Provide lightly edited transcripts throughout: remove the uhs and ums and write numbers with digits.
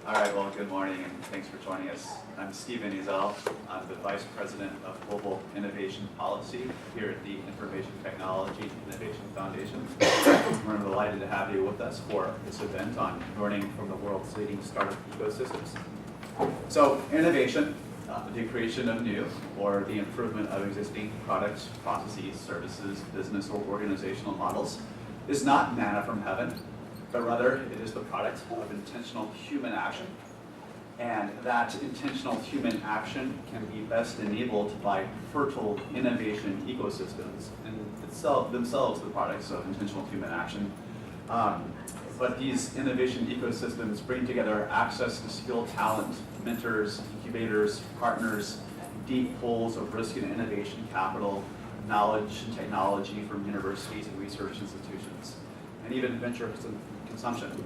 All right, well, good morning and thanks for joining us. I'm Stephen Ezel. I'm the Vice President of Global Innovation Policy here at the Information Technology Innovation Foundation. We're delighted to have you with us for this event on learning from the world's leading startup ecosystems. So, innovation, the creation of new or the improvement of existing products, processes, services, business, or organizational models is not manna from heaven, but rather it is the product of intentional human action. And that intentional human action can be best enabled by fertile innovation ecosystems, and themselves the products of intentional human action. But these innovation ecosystems bring together access to skilled talent, mentors, incubators, partners, deep pools of risk and innovation capital, knowledge and technology from universities and research institutions, and even venture consumption.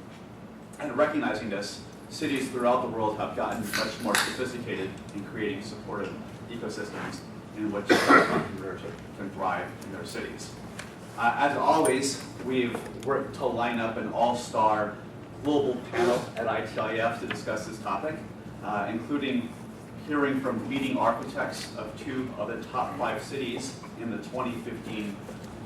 And recognizing this, cities throughout the world have gotten much more sophisticated in creating supportive ecosystems in which entrepreneurship can thrive in their cities. As always, we've worked to line up an all-star global panel at ITIF to discuss this topic, including hearing from leading architects of two of the top 5 cities in the 2015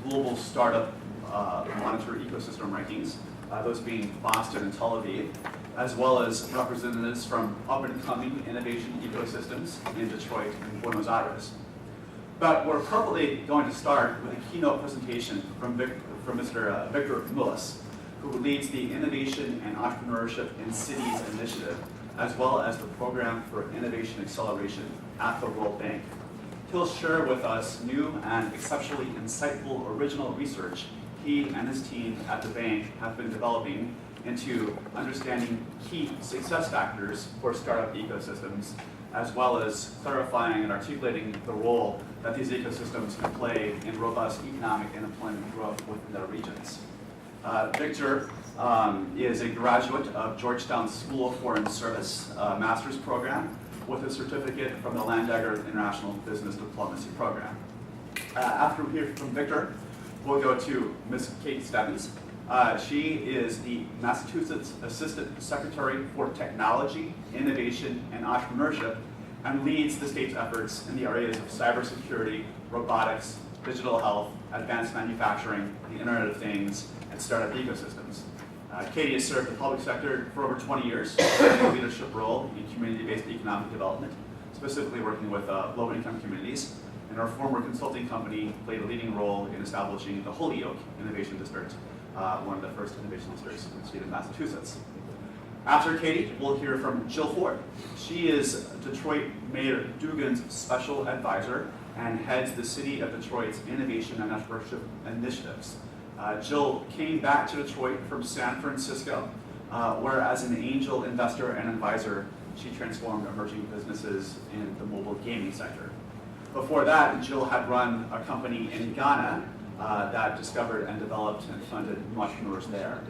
Global Startup Monitor Ecosystem Rankings, those being Boston and Tel Aviv, as well as representatives from up-and-coming innovation ecosystems in Detroit and Buenos Aires. But we're appropriately going to start with a keynote presentation from Mr. Victor Mulas, who leads the Innovation and Entrepreneurship in Cities initiative, as well as the Program for Innovation Acceleration at the World Bank. He'll share with us new and exceptionally insightful original research he and his team at the bank have been developing into understanding key success factors for startup ecosystems, as well as clarifying and articulating the role that these ecosystems can play in robust economic and employment growth within their regions. Victor is a graduate of Georgetown School of Foreign Service master's program with a certificate from the Landegger International Business Diplomacy Program. After we hear from Victor, we'll go to Ms. Kate Stebbins. She is the Massachusetts Assistant Secretary for Technology, Innovation, and Entrepreneurship, and leads the state's efforts in the areas of cybersecurity, robotics, digital health, advanced manufacturing, the Internet of Things, and startup ecosystems. Katie has served the public sector for over 20 years in a leadership role in community-based economic development, specifically working with low-income communities. And our former consulting company played a leading role in establishing the Holyoke Innovation District, one of the first innovation districts in the state of Massachusetts. After Katie, we'll hear from Jill Ford. She is Detroit Mayor Dugan's special advisor and heads the City of Detroit's Innovation and Entrepreneurship initiatives. Jill came back to Detroit from San Francisco, where as an angel investor and advisor, she transformed emerging businesses in the mobile gaming sector. Before that, Jill had run a company in Ghana that discovered and developed and funded entrepreneurs there.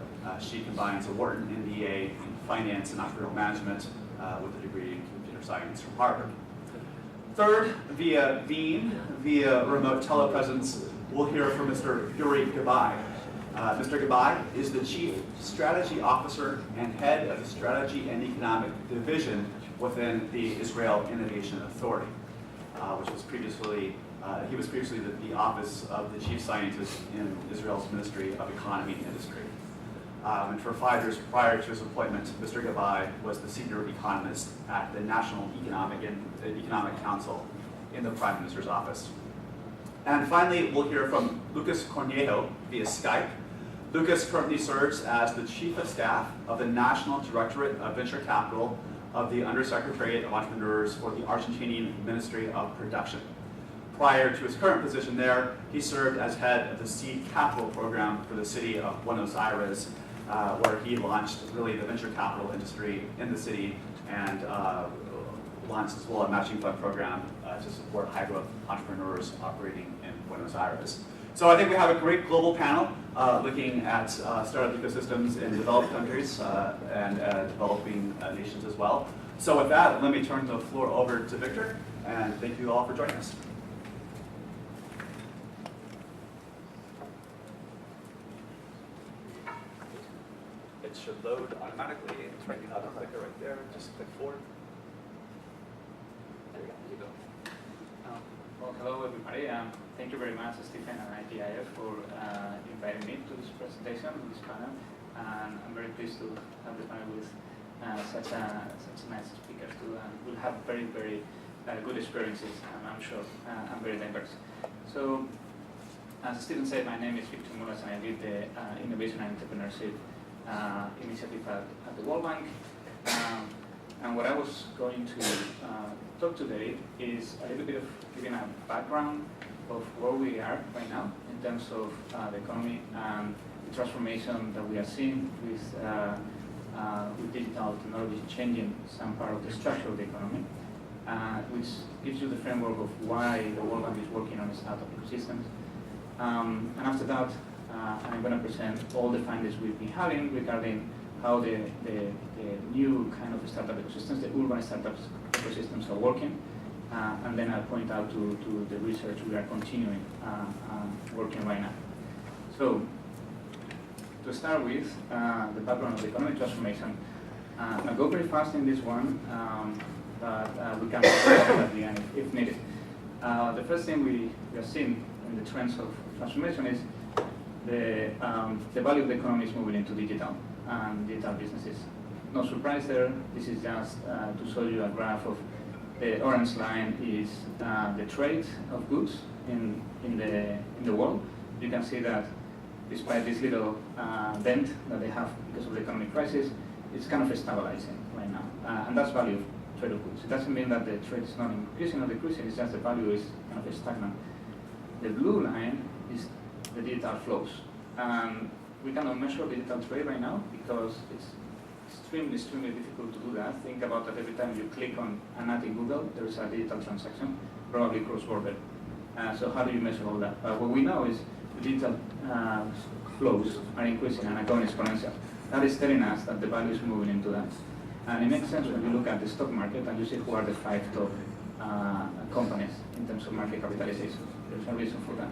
She combines a Wharton MBA in finance and entrepreneurial management with a degree in computer science from Harvard. Third, via remote telepresence, we'll hear from Mr. Yuri Gabay. Mr. Gabay is the Chief Strategy Officer and Head of the Strategy and Economic Division within the Israel Innovation Authority, which was previously, he was previously the office of the Chief Scientist in Israel's Ministry of Economy and Industry. And for 5 years prior to his appointment, Mr. Gabay was the senior economist at the National Economic Council in the Prime Minister's office. And finally, we'll hear from Lucas Cornejo via Skype. Lucas currently serves as the Chief of Staff of the National Directorate of Venture Capital of the Undersecretariat of Entrepreneurs for the Argentinian Ministry of Production. Prior to his current position there, he served as head of the Seed Capital Program for the city of Buenos Aires, where he launched really the venture capital industry in the city and launched as well a matching fund program to support high-growth entrepreneurs operating in Buenos Aires. So I think we have a great global panel looking at startup ecosystems in developed countries and developing nations as well. So with that, let me turn the floor over to Victor, and thank you all for joining us. it should load automatically. It's right behind the clicker right there. Just click forward. There you go. Well, hello everybody. Thank you very much, Stephen and ITIF, for inviting me to this presentation, to this panel. And I'm very pleased to have the panel with such nice speakers too. And we'll have very, very good experiences, and I'm sure, and very diverse. So, as Stephen said, my name is Mulas, and I lead the Innovation and Entrepreneurship initiative at the World Bank. And what I was going to talk today is a little bit of giving a background of where we are right now in terms of the economy and the transformation that we are seeing with digital technology changing some part of the structure of the economy, which gives you the framework of why the World Bank is working on startup ecosystems. And after that, I'm going to present all the findings we've been having regarding how the new kind of startup ecosystems, the urban startup ecosystems are working. And then I'll point out to the research we are continuing working right now. So, to start with, the background of the economic transformation. I'll go very fast in this one, but we can go at the end if needed. The first thing we are seeing in the trends of transformation is the value of the economy is moving into digital and digital businesses. No surprise there. This is just to show you a graph of the orange line is the trade of goods in the world. You can see that despite this little dent that they have because of the economic crisis, it's kind of stabilizing right now. And that's value of trade of goods. It doesn't mean that the trade is not increasing or decreasing, it's just the value is kind of stagnant. The blue line is the digital flows. We cannot measure digital trade right now because it's extremely difficult to do that. Think about that every time you click on an ad in Google, there is a digital transaction, probably cross-border. So how do you measure all that? What we know is the digital flows are increasing and are going exponential. That is telling us that the value is moving into that. And it makes sense when you look at the stock market and you see who are the 5 top companies in terms of market capitalization. There's a reason for that.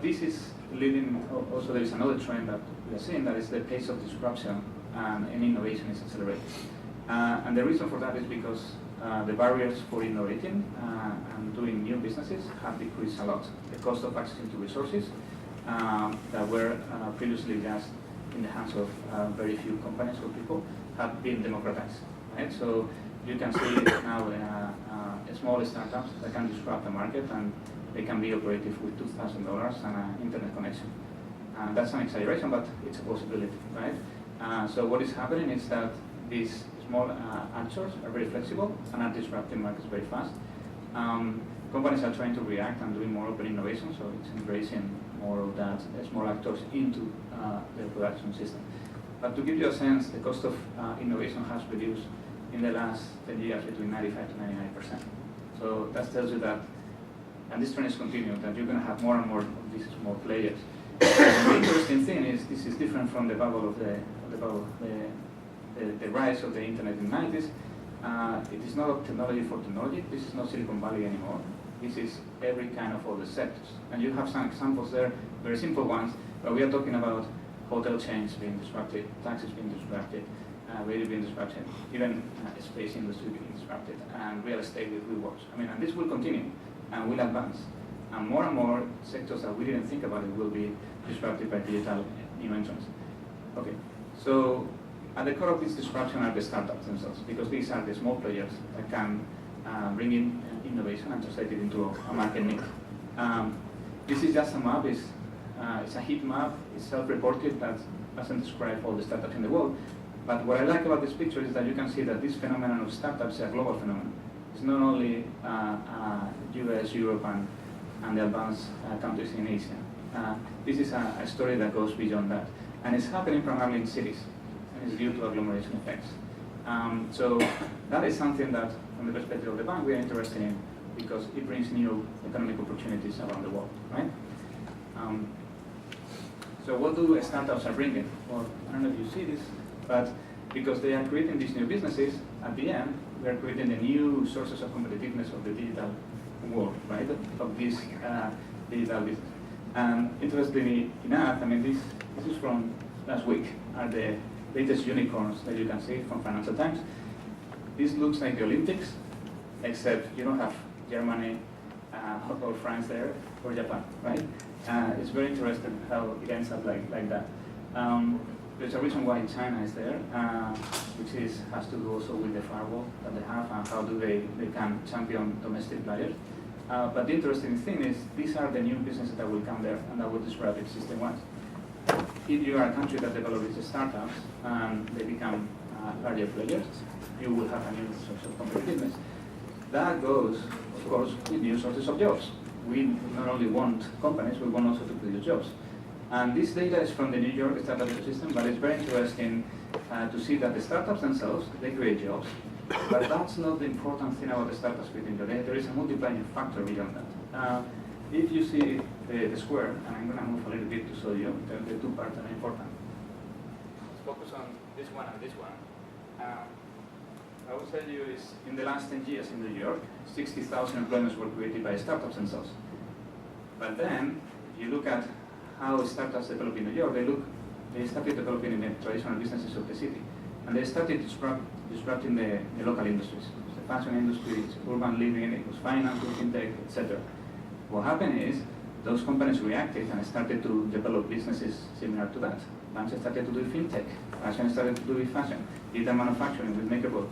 This is leading, also there is another trend that we are seeing, that is the pace of disruption and innovation is accelerating. And the reason for that is because the barriers for innovating and doing new businesses have decreased a lot. The cost of access to resources that were previously just in the hands of very few companies or people have been democratized. Right? So you can see now small startups that can disrupt the market, and they can be operative with $2,000 and an internet connection. That's an exaggeration, but it's a possibility, right? So what is happening is that these small actors are very flexible and are disrupting markets very fast. Companies are trying to react and doing more open innovation, so it's embracing more of that small actors into their production system. But to give you a sense, the cost of innovation has reduced in the last 10 years between 95 to 99%. So that tells you that, and this trend is continuing, that you're going to have more and more of these small players. The interesting thing is this is different from the bubble of the rise of the internet in the 90s. It is not technology for technology. This is not Silicon Valley anymore. This is every kind of other sectors. And you have some examples there, very simple ones, but we are talking about hotel chains being disrupted, taxis being disrupted, radio being disrupted, even space industry being disrupted, and real estate with rewards. I mean, and this will continue and will advance. And more sectors that we didn't think about it will be disrupted by digital new entrants. Okay, so at the core of this disruption are the startups themselves, because these are the small players that can bring in innovation and translate it into a market need. This is just a map. It's a heat map. It's self-reported. That doesn't describe all the startups in the world. But what I like about this picture is that you can see that this phenomenon of startups is a global phenomenon. It's not only US, Europe, and the advanced countries in Asia. This is a story that goes beyond that. And it's happening primarily in cities. And it's due to agglomeration effects. So that is something that, from the perspective of the bank, we are interested in because it brings new economic opportunities around the world, right? So what do startups are bringing? Well, I don't know if you see this, but because they are creating these new businesses, at the end, we are creating the new sources of competitiveness of the digital world, right? Of this digital business. And interestingly enough, I mean, this is from last week are the latest unicorns that you can see from Financial Times. This looks like the Olympics, except you don't have Germany or France there, or Japan, right? It's very interesting how it ends up like that. There's a reason why China is there, which has to do also with the firewall that they have and how do they can champion domestic players. But the interesting thing is these are the new businesses that will come there and that will disrupt existing ones. If you are a country that develops these startups and they become larger players, you will have a new source of competitiveness. That goes, of course, with new sources of jobs. We not only want companies, we want also to produce jobs. And this data is from the New York startup ecosystem, but it's very interesting to see that the startups themselves, they create jobs. But that's not the important thing about the startups creating jobs. There is a multiplying factor beyond that. If you see the square, and I'm going to move a little bit to show you the two parts that are important. Let's focus on this one and this one. I will tell you is in the last 10 years in New York, 60,000 employments were created by startups themselves. But then, you look at how startups develop in New York, they started developing in the traditional businesses of the city. And they started disrupting the local industries. It was the fashion industry, it's urban living, it was finance, fintech, etc. What happened is, those companies reacted and started to develop businesses similar to that. Banks started to do fintech, fashion started to do with fashion, data manufacturing with makeable.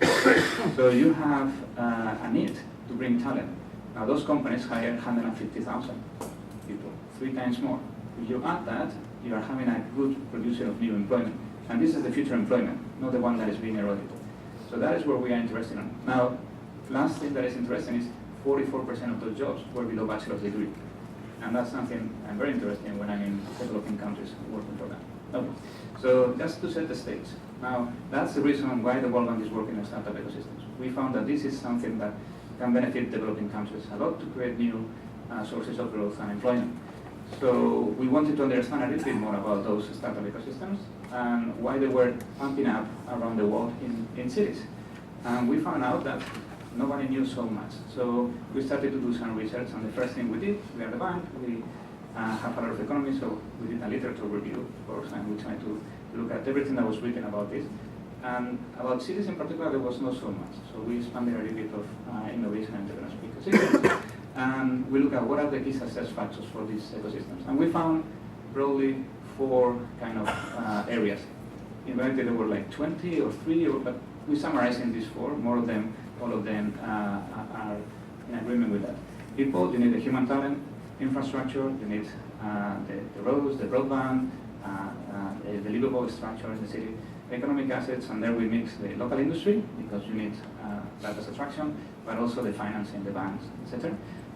So you have a need to bring talent. Now those companies hired 150,000 people, 3 times more. If you add that, you are having a good producer of new employment. And this is the future employment, not the one that is being eroded. So that is where we are interested in. Now, last thing that is interesting is 44% of those jobs were below bachelor's degree. And that's something I'm very interested in when I'm in developing countries working for them. Okay. So just to set the stage. Now, that's the reason why the World Bank is working on startup ecosystems. We found that this is something that can benefit developing countries a lot to create new sources of growth and employment. So we wanted to understand a little bit more about those startup ecosystems and why they were pumping up around the world in cities. And we found out that nobody knew so much. So we started to do some research, and the first thing we did, we are the bank, we have a lot of economy, so we did a literature review, of course, and we tried to look at everything that was written about this. And about cities in particular, there was not so much. So we expanded a little bit of innovation and entrepreneurship ecosystems. And we look at what are the key success factors for these ecosystems. And we found broadly 4 kind of areas. In reality, there were like 20 or 3, but we summarize in these 4. More of them, all of them are in agreement with that. People, you need the human talent, infrastructure, you need the roads, the broadband, the livable structure in the city, economic assets, and there we mix the local industry, because you need that as attraction, but also the financing, the banks, etc.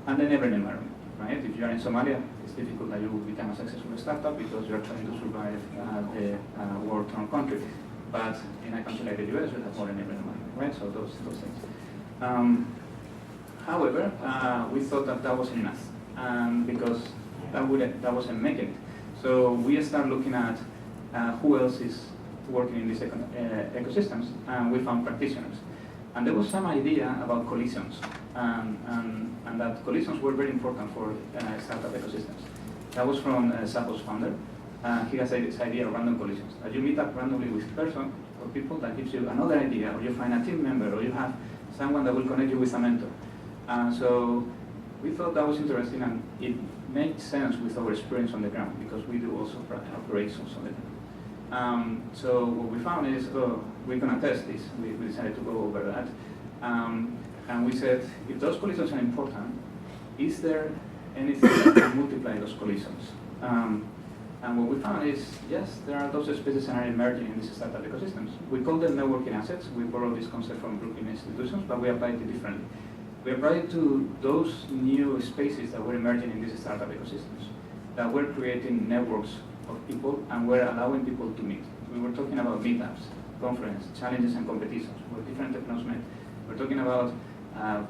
And the neighboring environment, right? If you are in Somalia, it's difficult that you will become a successful startup because you're trying to survive the war-torn country. But in a country like the US, you have more neighboring environment, right? So those things. However, we thought that wasn't enough, because that wasn't making it. So we started looking at who else is working in these ecosystems, and we found practitioners. And there was some idea about collisions, and that collisions were very important for startup ecosystems. That was from Sapo's founder. He has this idea of random collisions. That you meet up randomly with a person or people that gives you another idea, or you find a team member, or you have someone that will connect you with a mentor. So we thought that was interesting, and it made sense with our experience on the ground, because we do also operations on the ground. So what we found is, we're going to test this. We decided to go over that. And we said, if those collisions are important, is there anything that can multiply those collisions? And what we found is, yes, there are those spaces that are emerging in these startup ecosystems. We call them networking assets. We borrowed this concept from Brooklyn institutions, but we applied it differently. We applied it to those new spaces that were emerging in these startup ecosystems, that were creating networks of people and were allowing people to meet. We were talking about meetups, conference, challenges and competitions, where different entrepreneurs met. We're talking about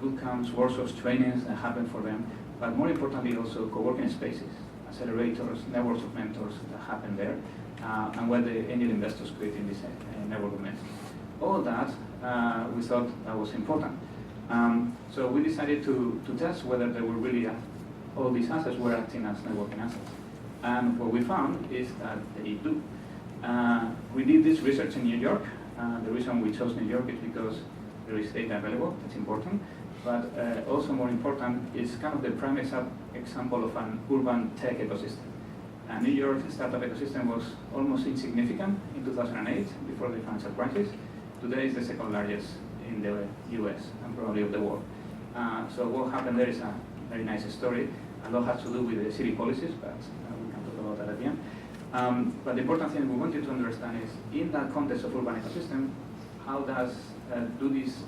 boot camps, workshops, trainings that happen for them, but more importantly also co-working spaces, accelerators, networks of mentors that happen there, and where the angel investors create in this network of mentors. All that, we thought that was important. So we decided to test whether there were really all these assets were acting as networking assets. And what we found is that they do. We did this research in New York. The reason we chose New York is because there is data available, that's important. But also more important is kind of the prime example of an urban tech ecosystem. New York's startup ecosystem was almost insignificant in 2008, before the financial crisis. Today is the second largest in the US and probably of the world. So what happened there is a very nice story. A lot has to do with the city policies, but we can talk about that at the end. But the important thing we wanted to understand is, in that context of urban ecosystem, how do these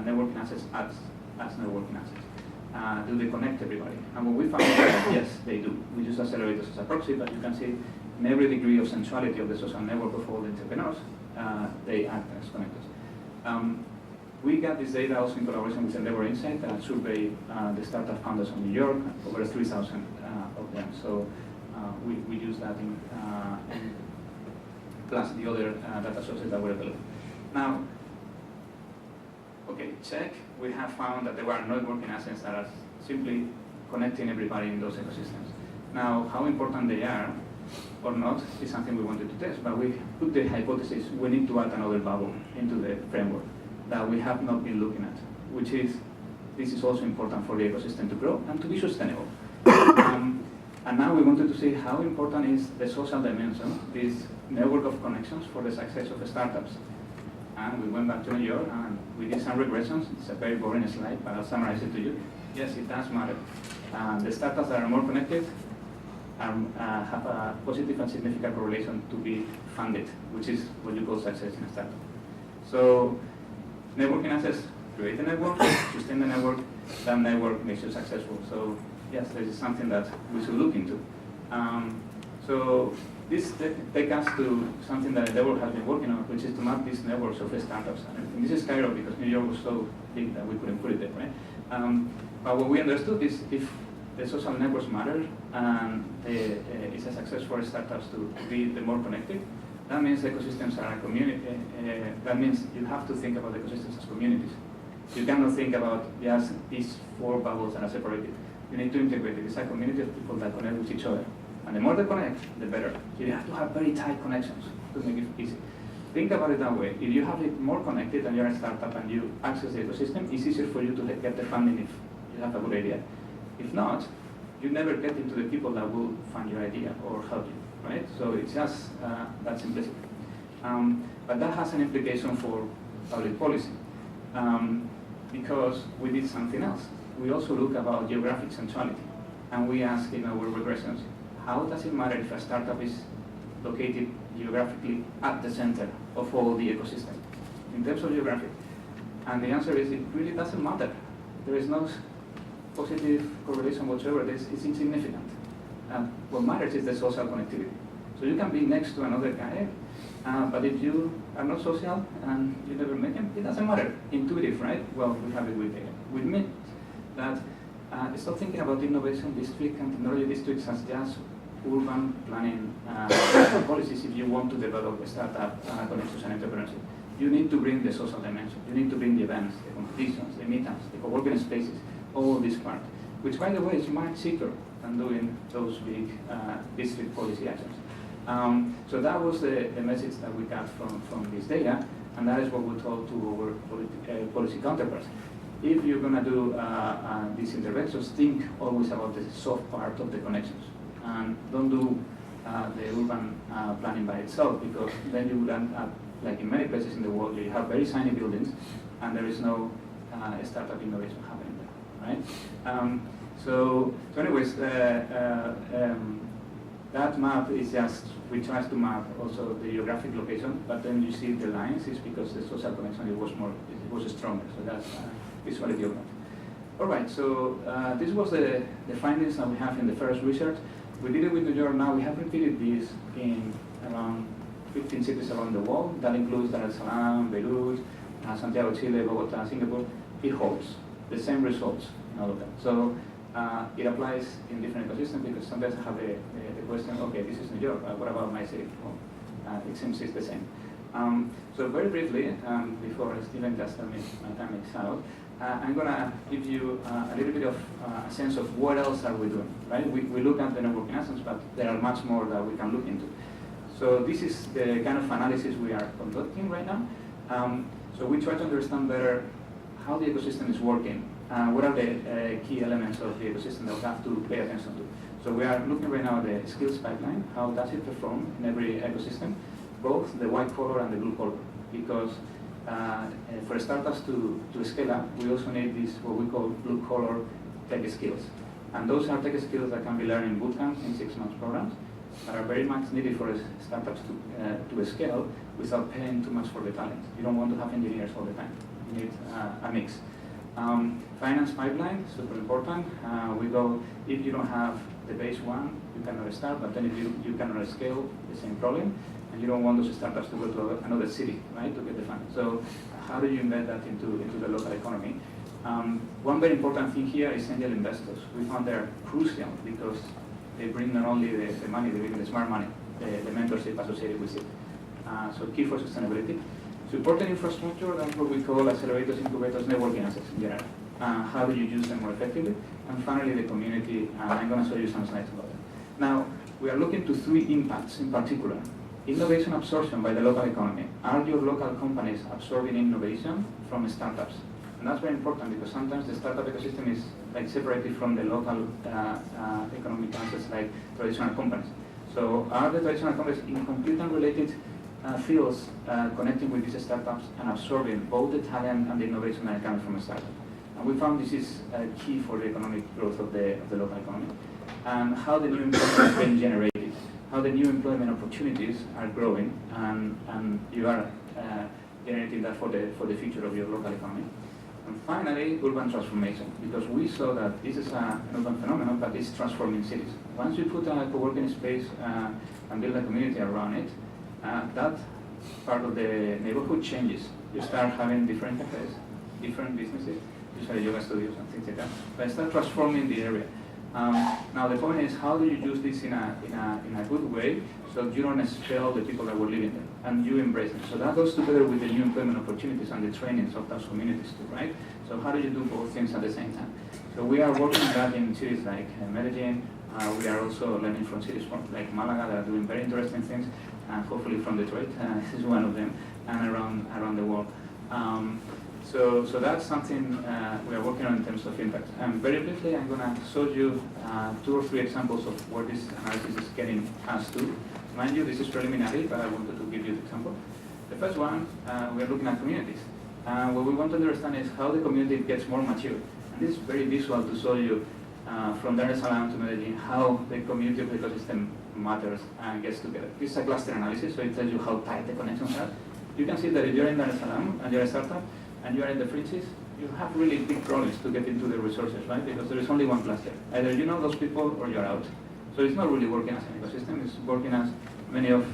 networking assets act as networking assets? Do they connect everybody? And what we found is that yes, they do. We use accelerators as a proxy, but you can see in every degree of centrality of the social network of all the entrepreneurs, they act as connectors. We got this data also in collaboration with Endeavor Insight that surveyed the startup founders of New York, over 3,000 of them. So we use that in plus the other data sources that were available. Now, okay, check. We have found that there were networking assets that are simply connecting everybody in those ecosystems. Now, how important they are or not is something we wanted to test, but we put the hypothesis we need to add another bubble into the framework that we have not been looking at, which is this is also important for the ecosystem to grow and to be sustainable. And now we wanted to see how important is the social dimension, this network of connections for the success of the startups. And we went back to New York and we did some regressions. It's a very boring slide, but I'll summarize it to you. Yes, it does matter. The startups that are more connected have a positive and significant correlation to be funded, which is what you call success in a startup. So networking assets create the network, sustain the network, that network makes you successful. So yes, this is something that we should look into. So this takes us to something that Endeavor has been working on, which is to map these networks of startups. And this is Cairo because New York was so big that we couldn't put it there, right? But what we understood is if the social networks matter and it's a success for startups to be the more connected, that means ecosystems are a community. That means you have to think about ecosystems as communities. You cannot think about just these four bubbles that are separated. You need to integrate it. It's a community of people that connect with each other. And the more they connect, the better. You have to have very tight connections to make it easy. Think about it that way. If you have it more connected and you're a startup and you access the ecosystem, it's easier for you to get the funding if you have a good idea. If not, you never get into the people that will fund your idea or help you, right? So it's just that simplicity. But that has an implication for public policy because we did something else. We also look about geographic centrality, and we ask in our regressions, how does it matter if a startup is located geographically at the center of all the ecosystem in terms of geography? And the answer is it really doesn't matter. There is no positive correlation whatsoever. It's insignificant. What matters is the social connectivity. So you can be next to another guy, but if you are not social and you never meet him, it doesn't matter. Intuitive, right? Well, we have it with data. We mean that stop thinking about innovation district and technology districts as just urban planning policies if you want to develop a startup connections and entrepreneurship. You need to bring the social dimension. You need to bring the events, the competitions, the meetups, the co-working spaces, all this part, which, by the way, is much cheaper than doing those big district policy actions. So that was the message that we got from this data, and that is what we told to our policy counterparts. If you're going to do these interventions, think always about the soft part of the connections, and don't do the urban planning by itself, because then you will end up, like in many places in the world, you have very shiny buildings, and there is no startup innovation happening there, right? So anyways, that map is just, we try to map also the geographic location, but then you see the lines is because the social connection it was stronger. So that's visuality of that. All right, so this was the findings that we have in the first research. We did it with New York. Now we have repeated this in around 15 cities around the world. That includes Dar es Salaam, Beirut, Santiago, Chile, Bogota, Singapore. It holds the same results in all of them. So it applies in different ecosystems because sometimes I have the question, okay, this is New York, what about my city? Well, it seems it's the same. So very briefly, before Stephen just tell me my time is out, I'm going to give you a little bit of a sense of what else are we doing, right? We look at the networking assets, but there are much more that we can look into. So this is the kind of analysis we are conducting right now. So we try to understand better how the ecosystem is working. What are the key elements of the ecosystem that we have to pay attention to? So we are looking right now at the skills pipeline. How does it perform in every ecosystem? Both the white collar and the blue collar. Because for startups to scale up, we also need this, what we call blue collar tech skills. And those are tech skills that can be learned in boot camps, in 6-month programs, that are very much needed for startups to scale without paying too much for the talent. You don't want to have engineers all the time. You need a mix. Finance pipeline, super important. We go, if you don't have the base one, you cannot start, but then if you cannot scale, the same problem, and you don't want those startups to go to another city, right, to get the funding. So how do you embed that into the local economy? One very important thing here is angel investors. We found they're crucial because they bring not only the money, they bring the smart money, the mentorship associated with it. So key for sustainability. Supported infrastructure, that's what we call accelerators, incubators, networking assets in general. How do you use them more effectively? And finally, the community, and I'm going to show you some slides about it. Now, we are looking to 3 impacts in particular. Innovation absorption by the local economy. Are your local companies absorbing innovation from startups? And that's very important because sometimes the startup ecosystem is like separated from the local economic assets like traditional companies. So are the traditional companies in complete unrelated fields connecting with these startups and absorbing both the talent and the innovation that are coming from a startup? And we found this is key for the economic growth of the local economy. And how the new employment is being generated, how the new employment opportunities are growing, and you are generating that for the future of your local economy. And finally, urban transformation, because we saw that this is an urban phenomenon, but it's transforming cities. Once you put a co-working space and build a community around it, that part of the neighborhood changes. You start having different cafes, different businesses, usually yoga studios and things like that. But start transforming the area. Now the point is, how do you use this in a good way so you don't expel the people that were living there and you embrace them? So that goes together with the new employment opportunities and the trainings of those communities too, right? So how do you do both things at the same time? So we are working on that in cities like Medellin. We are also learning from cities like Malaga that are doing very interesting things, and hopefully from Detroit is one of them, and around the world. So that's something we are working on in terms of impact. And very briefly, I'm going to show you 2 or 3 examples of where this analysis is getting us to. Mind you, this is preliminary, but I wanted to give you the example. The first one, we are looking at communities. What we want to understand is how the community gets more mature. And this is very visual to show you from Dar es Salaam to Medellin how the community of the ecosystem matters and gets together. This is a cluster analysis, so it tells you how tight the connections are. You can see that if you're in Dar es Salaam and you're a startup, and you are in the fringes, you have really big problems to get into the resources, right? Because there is only one cluster. Either you know those people or you're out. So it's not really working as an ecosystem. It's working as many of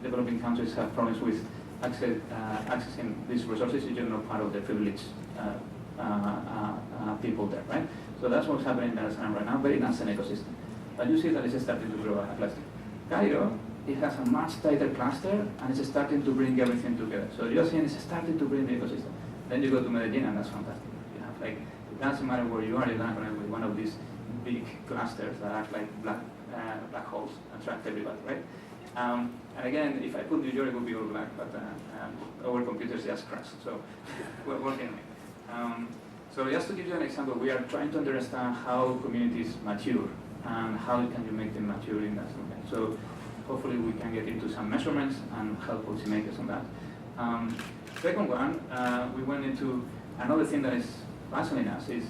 developing countries have problems with accessing these resources if you're not part of the privileged people there, right? So that's what's happening in Dar es Salaam right now, very nascent ecosystem. But you see that it's starting to grow a cluster. Cairo, it has a much tighter cluster and it's starting to bring everything together. So you're seeing it's starting to bring the ecosystem. Then you go to Medellin and that's fantastic. You have like, it doesn't matter where you are, you're going to connect with one of these big clusters that act like black holes, attract everybody, right? And again, if I put New York, it would be all black, but our computers just crashed. So we're working on it. So just to give you an example, we are trying to understand how communities mature and how can you make them mature in that way. So hopefully we can get into some measurements and help policymakers on that. Second one, we went into another thing that is fascinating us is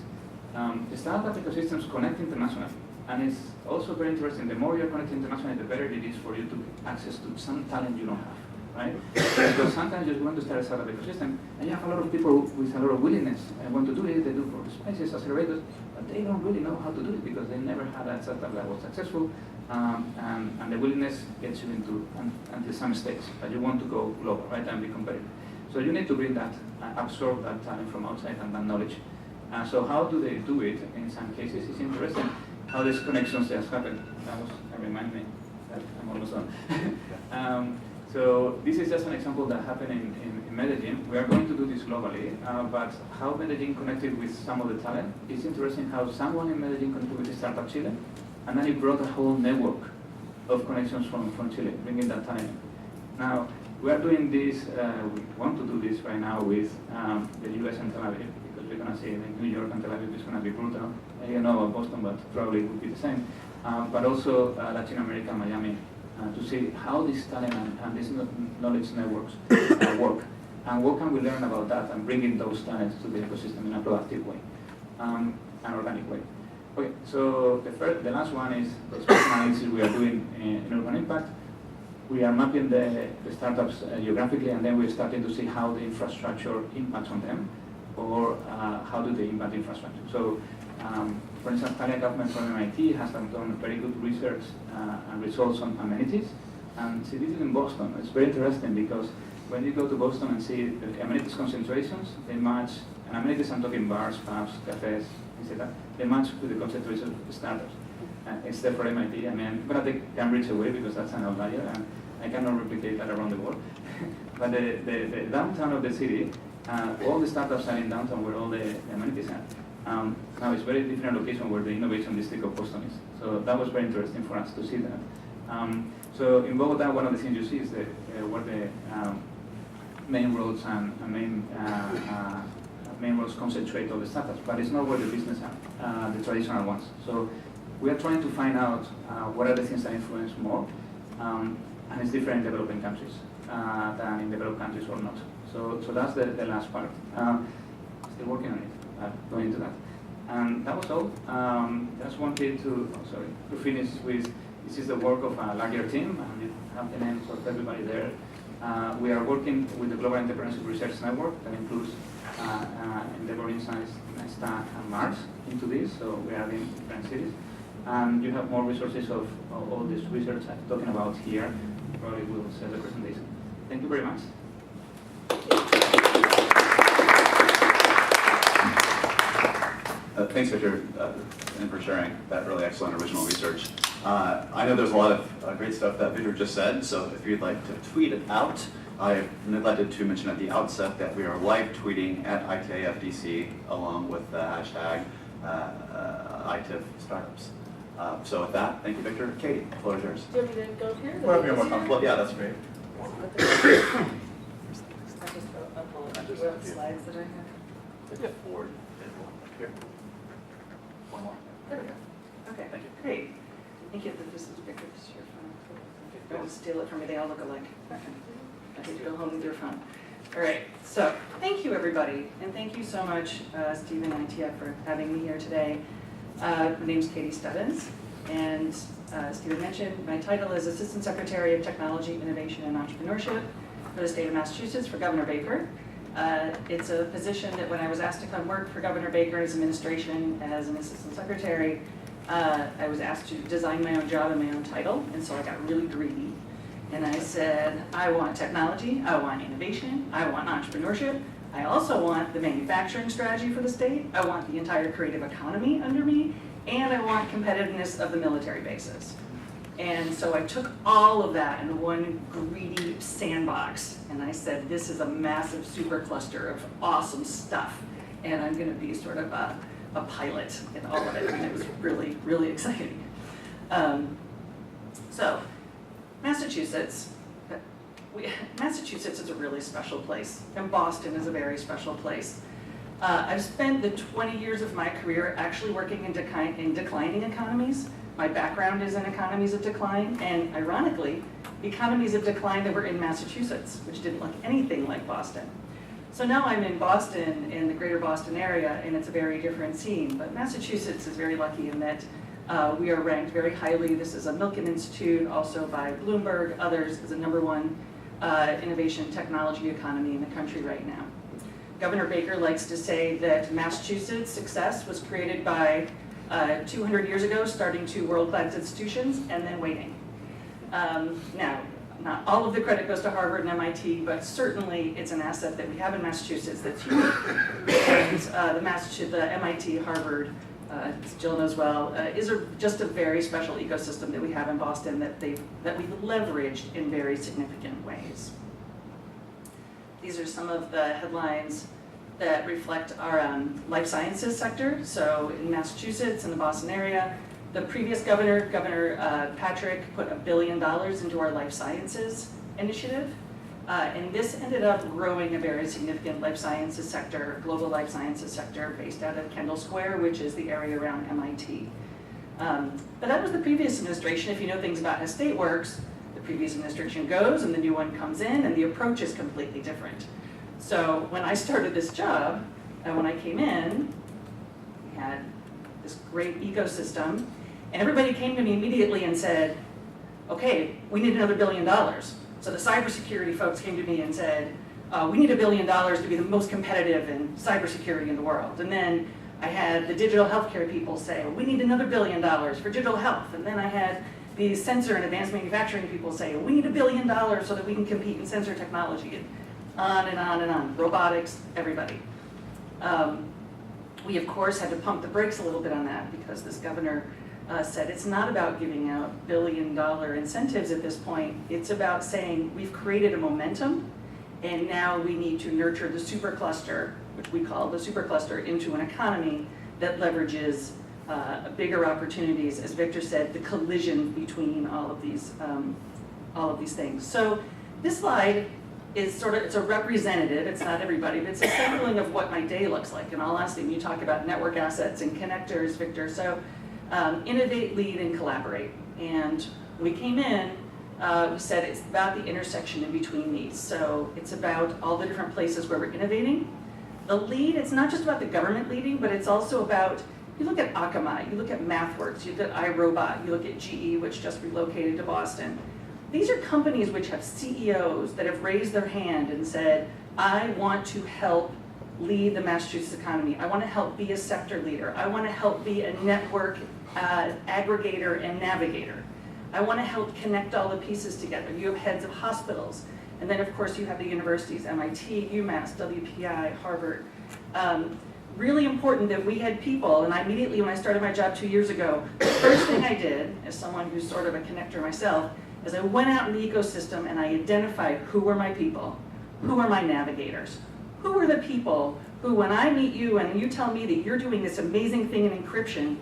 startup ecosystems connect internationally. And it's also very interesting, the more you're connected internationally, the better it is for you to access to some talent you don't have, right? Because sometimes you want to start a startup ecosystem, and you have a lot of people with a lot of willingness and want to do it, they do for spaces, accelerators, but they don't really know how to do it because they never had a startup that was successful, and the willingness gets you into until some stage, but you want to go global, right, and be competitive. So you need to bring that, absorb that talent from outside and that knowledge. So how do they do it? In some cases, it's interesting how these connections just happen. That remind me that I'm almost done. So this is just an example that happened in Medellin. We are going to do this globally, but how Medellin connected with some of the talent. It's interesting how someone in Medellin connected with the Startup Chile, and then it brought a whole network of connections from Chile, bringing that talent. Now, we are doing this, we want to do this right now with the US and Tel Aviv, because we're going to see that New York and Tel Aviv is going to be brutal. I don't know about Boston, but probably it would be the same. But also Latin America, Miami, to see how this talent and these knowledge networks work. And what can we learn about that and bringing those talents to the ecosystem in a proactive way, an organic way. Okay, so the last one is the space analysis we are doing in Urban Impact. We are mapping the startups geographically, and then we're starting to see how the infrastructure impacts on them, or how do they impact infrastructure. So, for instance, Italian government from MIT has done very good research and results on amenities. And see, this is in Boston. It's very interesting because when you go to Boston and see the amenities concentrations, they match, and amenities I'm talking bars, pubs, cafes, etc. They match with the concentration of startups. Except for MIT, I mean, I'm going to take Cambridge away because that's an outlier, and I cannot replicate that around the world. But the downtown of the city, all the startups are in downtown where all the amenities are. Now it's very different location where the innovation district of Boston is. So that was very interesting for us to see that. So in Bogota, one of the things you see is where the main roads and main roads concentrate all the startups, but it's not where the business are, the traditional ones. So we are trying to find out what are the things that influence more, and it's different in developing countries than in developed countries or not. So that's the last part. Still working on it, going into that. And that was all. Just wanted to finish with, this is the work of a larger team, and you have the names of everybody there. We are working with the Global Entrepreneurship Research Network that includes Endeavor Insights, Nesta, and Mars into this, so we are in different cities. And you have more resources of all this research I'm talking about here. Probably will send the presentation. Thank you very much. Thanks, Victor, and for sharing that really excellent original research. I know there's a lot of great stuff that Victor just said, so if you'd like to tweet it out, I neglected to mention at the outset that we are live tweeting at ITIFDC along with the hashtag ITIF Startups. So with that, thank you, Victor. Katie, the floor is yours. Do you want me to go here? Whatever you're more comfortable. Yeah, that's great. I just upload the slides that I have. Forward. Here. One more. There we go. Okay, Thank you. great. Thank you. This is Victor. This is your phone. Don't steal it from me. They all look alike. Okay. I think you go home with your phone. All right. So thank you, everybody, and thank you so much, Stephen and ITF, for having me here today. My name is Katie Stubbins, and Stephen mentioned my title is Assistant Secretary of Technology, Innovation, and Entrepreneurship for the state of Massachusetts for Governor Baker. It's a position that when I was asked to come work for Governor Baker's administration as an assistant secretary, I was asked to design my own job and my own title, and so I got really greedy. And I said, I want technology, I want innovation, I want entrepreneurship, I also want the manufacturing strategy for the state, I want the entire creative economy under me, and I want competitiveness of the military bases. And so I took all of that in one greedy sandbox, and I said, this is a massive supercluster of awesome stuff, and I'm going to be sort of a pilot in all of it, and it was really, really exciting. So, Massachusetts is a really special place, and Boston is a very special place. I've spent the 20 years of my career actually working in declining economies. My background is in economies of decline, and ironically, the economies of decline that were in Massachusetts, which didn't look anything like Boston. So now I'm in Boston, in the greater Boston area, and it's a very different scene. But Massachusetts is very lucky in that we are ranked very highly. This is a Milken Institute, also by Bloomberg, others, as a #1 innovation technology economy in the country right now. Governor Baker likes to say that Massachusetts' success was created by 200 years ago, starting 2 world-class institutions and then waiting. Now, not all of the credit goes to Harvard and MIT, but certainly it's an asset that we have in Massachusetts that's unique. And the MIT, Harvard, as Jill knows well, is just a very special ecosystem that we have in Boston that we've leveraged in very significant ways. These are some of the headlines that reflect our life sciences sector. So in Massachusetts, in the Boston area, The previous governor, Governor Patrick, put $1 billion into our life sciences initiative. And this ended up growing a very significant life sciences sector, global life sciences sector based out of Kendall Square, which is the area around MIT. But that was the previous administration. If you know things about how state works, the previous administration goes and the new one comes in and the approach is completely different. So when I started this job, and when I came in, we had this great ecosystem, and everybody came to me immediately and said, okay, we need another $1 billion. So the cybersecurity folks came to me and said, we need $1 billion to be the most competitive in cybersecurity in the world. And then I had the digital healthcare people say, we need another $1 billion for digital health. And then I had the sensor and advanced manufacturing people say, we need $1 billion so that we can compete in sensor technology. And on and on and on. Robotics, everybody. We, of course, had to pump the brakes a little bit on that because this governor said it's not about giving out $1 billion incentives at this point. It's about saying we've created a momentum and now we need to nurture the supercluster, which we call the supercluster, into an economy that leverages bigger opportunities. As Victor said, the collision between all of these things. So this slide is sort of, it's a representative, it's not everybody, but it's a sampling of what my day looks like. In all honesty, when you talk about network assets and connectors, Victor, so innovate, lead, and collaborate. And when we came in, we said it's about the intersection in between these. So it's about all the different places where we're innovating. The lead, it's not just about the government leading, but it's also about, you look at Akamai, you look at MathWorks, you look at iRobot, you look at GE, which just relocated to Boston. These are companies which have CEOs that have raised their hand and said, I want to help lead the Massachusetts economy. I want to help be a sector leader. I want to help be a network aggregator and navigator. I want to help connect all the pieces together. You have heads of hospitals. And then, of course, you have the universities, MIT, UMass, WPI, Harvard. Really important that we had people, and I immediately, when I started my job 2 years ago, the first thing I did, as someone who's sort of a connector myself, is I went out in the ecosystem and I identified who were my people, who are my navigators, who are the people who, when I meet you and you tell me that you're doing this amazing thing in encryption,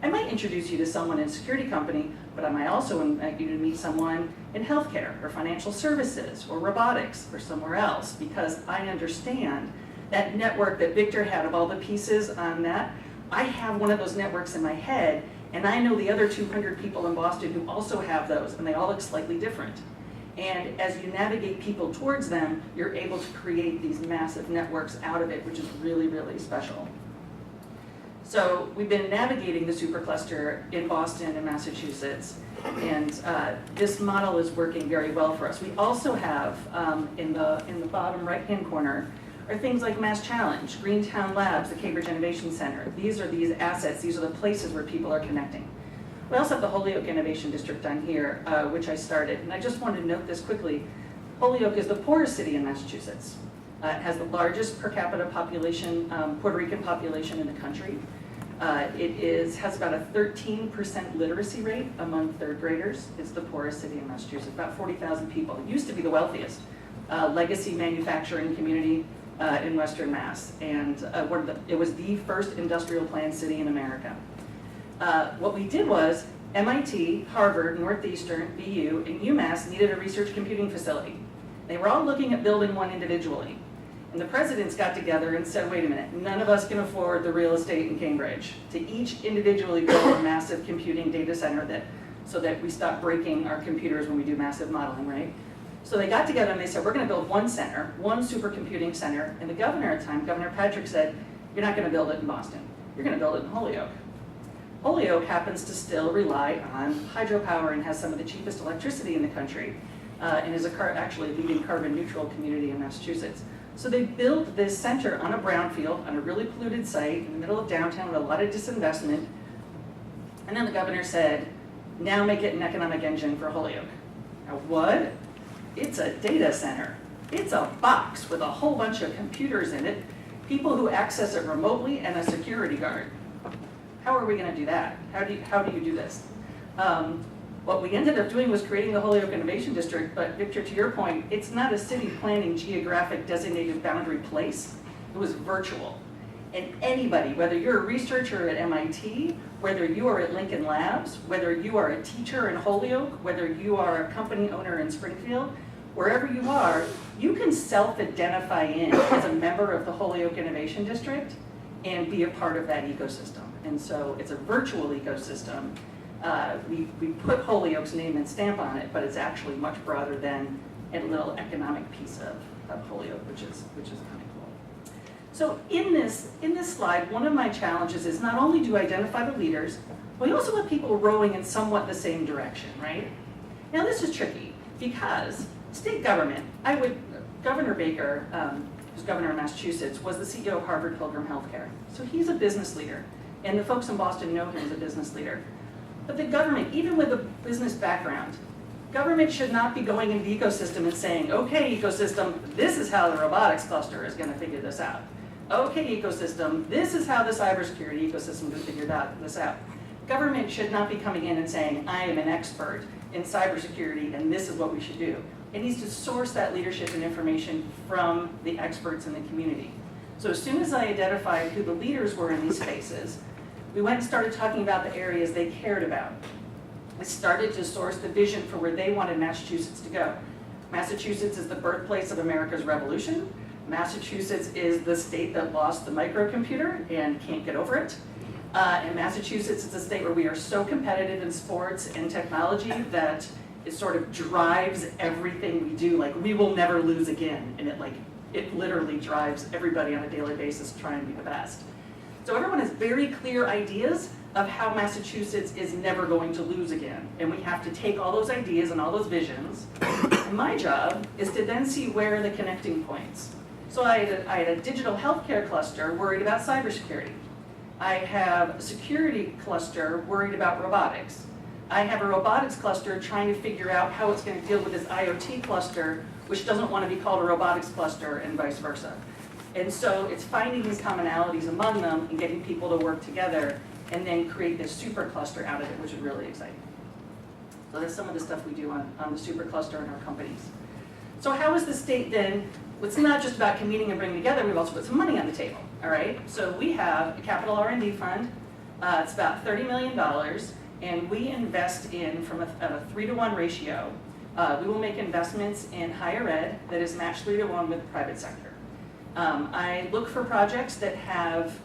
I might introduce you to someone in a security company, but I might also invite you to meet someone in healthcare or financial services or robotics or somewhere else, because I understand that network that Victor had of all the pieces on that. I have one of those networks in my head, and I know the other 200 people in Boston who also have those, and they all look slightly different. And as you navigate people towards them, you're able to create these massive networks out of it, which is really, really special. So we've been navigating the supercluster in Boston and Massachusetts, and this model is working very well for us. We also have, in the bottom right-hand corner, are things like Mass Challenge, Greentown Labs, the Cambridge Innovation Center. These are these assets, these are the places where people are connecting. We also have the Holyoke Innovation District on here, which I started. And I just wanted to note this quickly. Holyoke is the poorest city in Massachusetts. It has the largest per capita population, Puerto Rican population in the country. It has about a 13% literacy rate among third graders. It's the poorest city in Massachusetts, about 40,000 people. It used to be the wealthiest legacy manufacturing community in Western Mass, and it was the first industrial planned city in America. What we did was MIT, Harvard, Northeastern, BU, and UMass needed a research computing facility. They were all looking at building one individually. And the presidents got together and said, wait a minute, none of us can afford the real estate in Cambridge to each individually build a massive computing data center so that we stop breaking our computers when we do massive modeling, right? So they got together and they said, we're going to build one center, one supercomputing center. And the governor at the time, Governor Patrick, said, you're not going to build it in Boston. You're going to build it in Holyoke. Holyoke happens to still rely on hydropower and has some of the cheapest electricity in the country, and is actually a leading carbon neutral community in Massachusetts. So they built this center on a brownfield, on a really polluted site in the middle of downtown with a lot of disinvestment. And then the governor said, now make it an economic engine for Holyoke. Now what? It's a data center. It's a box with a whole bunch of computers in it, people who access it remotely, and a security guard. How are we going to do that? How do you do this? What we ended up doing was creating the Holyoke Innovation District, but Victor, to your point, it's not a city planning geographic designated boundary place. It was virtual. And anybody, whether you're a researcher at MIT, whether you are at Lincoln Labs, whether you are a teacher in Holyoke, whether you are a company owner in Springfield, wherever you are, you can self-identify in as a member of the Holyoke Innovation District and be a part of that ecosystem. And so it's a virtual ecosystem. We put Holyoke's name and stamp on it, but it's actually much broader than a little economic piece of Holyoke, which is kind of cool. So in this slide, one of my challenges is not only do I identify the leaders, but we also have people rowing in somewhat the same direction, right? Now this is tricky because state government, Governor Baker, who's governor of Massachusetts, was the CEO of Harvard Pilgrim Healthcare. So he's a business leader, and the folks in Boston know him as a business leader. But the government, even with a business background, government should not be going into the ecosystem and saying, okay, ecosystem, this is how the robotics cluster is going to figure this out. Okay, ecosystem, this is how the cybersecurity ecosystem has figured this out. Government should not be coming in and saying, I am an expert in cybersecurity and this is what we should do. It needs to source that leadership and information from the experts in the community. So as soon as I identified who the leaders were in these spaces, we went and started talking about the areas they cared about. We started to source the vision for where they wanted Massachusetts to go. Massachusetts is the birthplace of America's revolution. Massachusetts is the state that lost the microcomputer and can't get over it. And Massachusetts is a state where we are so competitive in sports and technology that it sort of drives everything we do. Like, we will never lose again. And it literally drives everybody on a daily basis to try and be the best. So everyone has very clear ideas of how Massachusetts is never going to lose again. And we have to take all those ideas and all those visions. And my job is to then see where are the connecting points. So I had a digital healthcare cluster worried about cybersecurity. I have a security cluster worried about robotics. I have a robotics cluster trying to figure out how it's going to deal with this IoT cluster, which doesn't want to be called a robotics cluster, and vice versa. And so it's finding these commonalities among them and getting people to work together and then create this super cluster out of it, which is really exciting. So that's some of the stuff we do on the super cluster in our companies. So how is the state then? It's not just about convening and bringing together, we've also put some money on the table, all right? So we have a capital R&D fund. It's about $30 million, and we invest in, from a 3-to-1 ratio, we will make investments in higher ed that is matched 3-to-1 with the private sector. I look for projects that have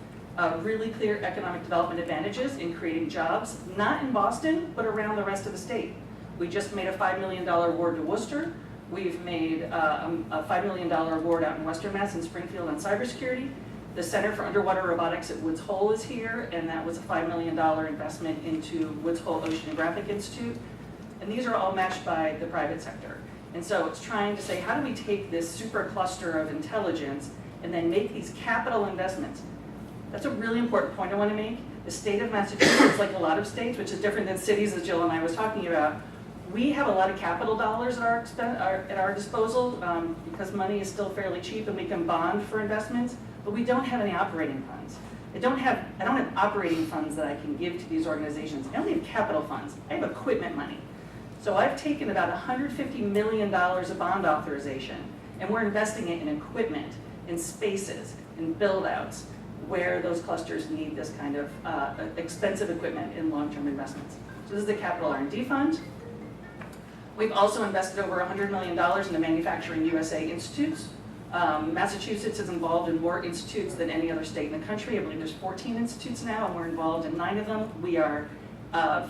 really clear economic development advantages in creating jobs, not in Boston, but around the rest of the state. We just made a $5 million award to Worcester. We've made a $5 million award out in Western Mass in Springfield on cybersecurity. The Center for Underwater Robotics at Woods Hole is here, and that was a $5 million investment into Woods Hole Oceanographic Institute. And these are all matched by the private sector. And so it's trying to say, how do we take this super cluster of intelligence and then make these capital investments? That's a really important point I want to make. The state of Massachusetts, like a lot of states, which is different than cities, as Jill and I was talking about, we have a lot of capital dollars at our disposal because money is still fairly cheap and we can bond for investments, but we don't have any operating funds. I don't have operating funds that I can give to these organizations. I only have capital funds. I have equipment money. So I've taken about $150 million of bond authorization, and we're investing it in equipment, in spaces, in build-outs, where those clusters need this kind of expensive equipment in long-term investments. So this is the Capital R&D Fund. We've also invested over $100 million in the Manufacturing USA Institutes. Massachusetts is involved in more institutes than any other state in the country. I believe there's 14 institutes now, and we're involved in 9 of them. We are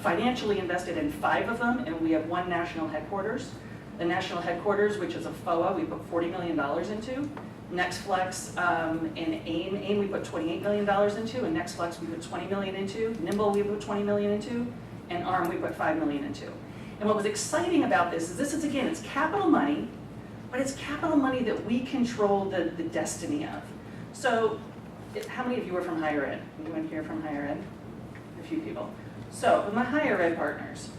financially invested in 5 of them, and we have 1 national headquarters. The national headquarters, which is a FOA, we put $40 million into. NextFlex and AIM we put $28 million into, and NextFlex we put $20 million into. Nimble we put $20 million into, and ARM we put $5 million into. And what was exciting about this is again, it's capital money, but it's capital money that we control the destiny of. So, how many of you are from higher ed? Anyone here from higher ed? A few people. So, with my higher ed partners,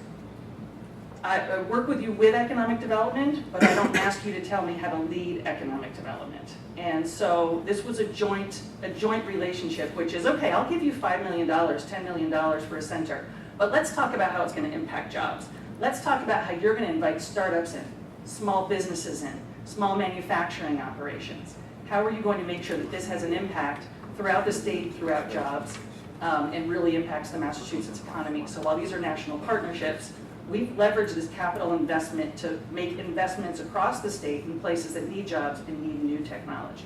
I work with you with economic development, but I don't ask you to tell me how to lead economic development. And so this was a joint relationship, which is, okay, I'll give you $5 million, $10 million for a center, but let's talk about how it's going to impact jobs. Let's talk about how you're going to invite startups in, small businesses in, small manufacturing operations. How are you going to make sure that this has an impact throughout the state, throughout jobs, and really impacts the Massachusetts economy. So while these are national partnerships, we've leveraged this capital investment to make investments across the state in places that need jobs and need new technology,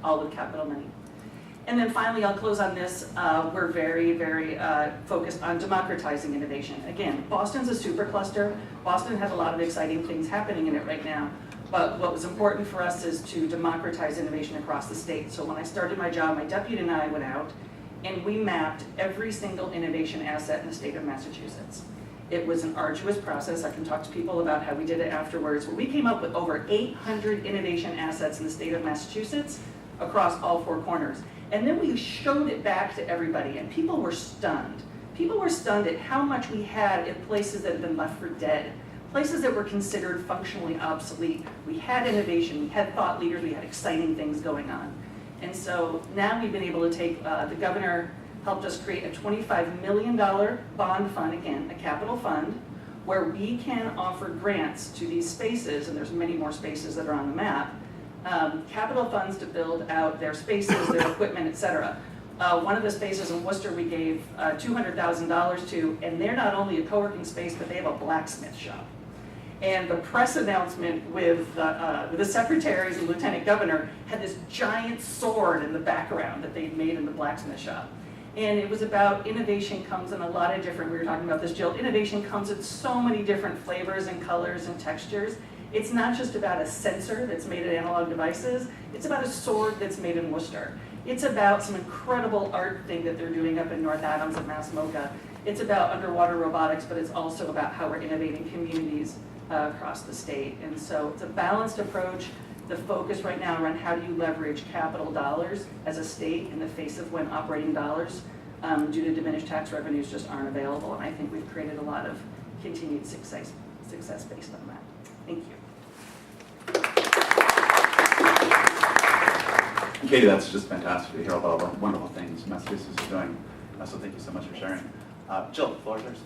all with capital money. And then finally, I'll close on this. We're very, very focused on democratizing innovation. Again, Boston's a super cluster. Boston has a lot of exciting things happening in it right now. But what was important for us is to democratize innovation across the state. So when I started my job, my deputy and I went out and we mapped every single innovation asset in the state of Massachusetts. It was an arduous process. I can talk to people about how we did it afterwards. But we came up with over 800 innovation assets in the state of Massachusetts across all four corners. And then we showed it back to everybody, and people were stunned. People were stunned at how much we had in places that had been left for dead, places that were considered functionally obsolete. We had innovation, we had thought leaders, we had exciting things going on. And so now we've been able to take, the governor helped us create a $25 million bond fund, again, a capital fund, where we can offer grants to these spaces, and there's many more spaces that are on the map, capital funds to build out their spaces, their equipment, et cetera. One of the spaces in Worcester we gave $200,000 to, and they're not only a co-working space, but they have a blacksmith shop. And the press announcement with the secretaries and lieutenant governor had this giant sword in the background that they'd made in the blacksmith shop. And it was about innovation comes in a lot of different, we were talking about this, Jill, innovation comes in so many different flavors and colors and textures. It's not just about a sensor that's made of analog devices, it's about a sword that's made in Worcester. It's about some incredible art thing that they're doing up in North Adams at Mass MoCA. It's about underwater robotics, but it's also about how we're innovating communities across the state. And so it's a balanced approach. The focus right now around how do you leverage capital dollars as a state in the face of when operating dollars due to diminished tax revenues just aren't available. And I think we've created a lot of continued success based on that. Thank you. Katie, that's just fantastic to hear all the wonderful things Massachusetts is doing. So thank you so much for sharing. Jill, the floor is yours.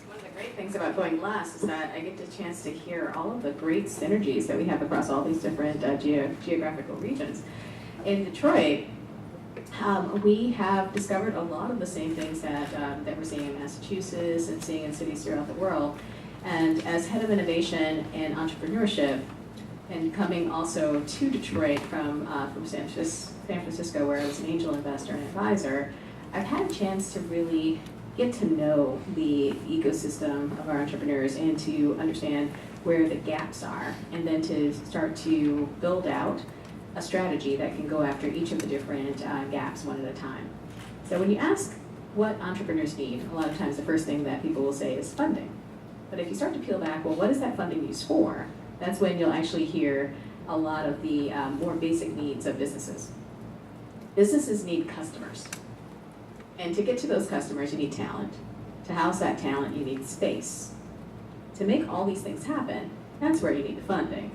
One of the great things about going last is that I get the chance to hear all of the great synergies that we have across all these different geographical regions. In Detroit, we have discovered a lot of the same things that we're seeing in Massachusetts and seeing in cities throughout the world. And as head of innovation and entrepreneurship, and coming also to Detroit from San Francisco, where I was an angel investor and advisor, I've had a chance to really get to know the ecosystem of our entrepreneurs and to understand where the gaps are, and then to start to build out a strategy that can go after each of the different gaps one at a time. So when you ask what entrepreneurs need, a lot of times the first thing that people will say is funding. But if you start to peel back, well, what is that funding used for? That's when you'll actually hear a lot of the more basic needs of businesses. Businesses need customers. And to get to those customers, you need talent. To house that talent, you need space. To make all these things happen, that's where you need the funding.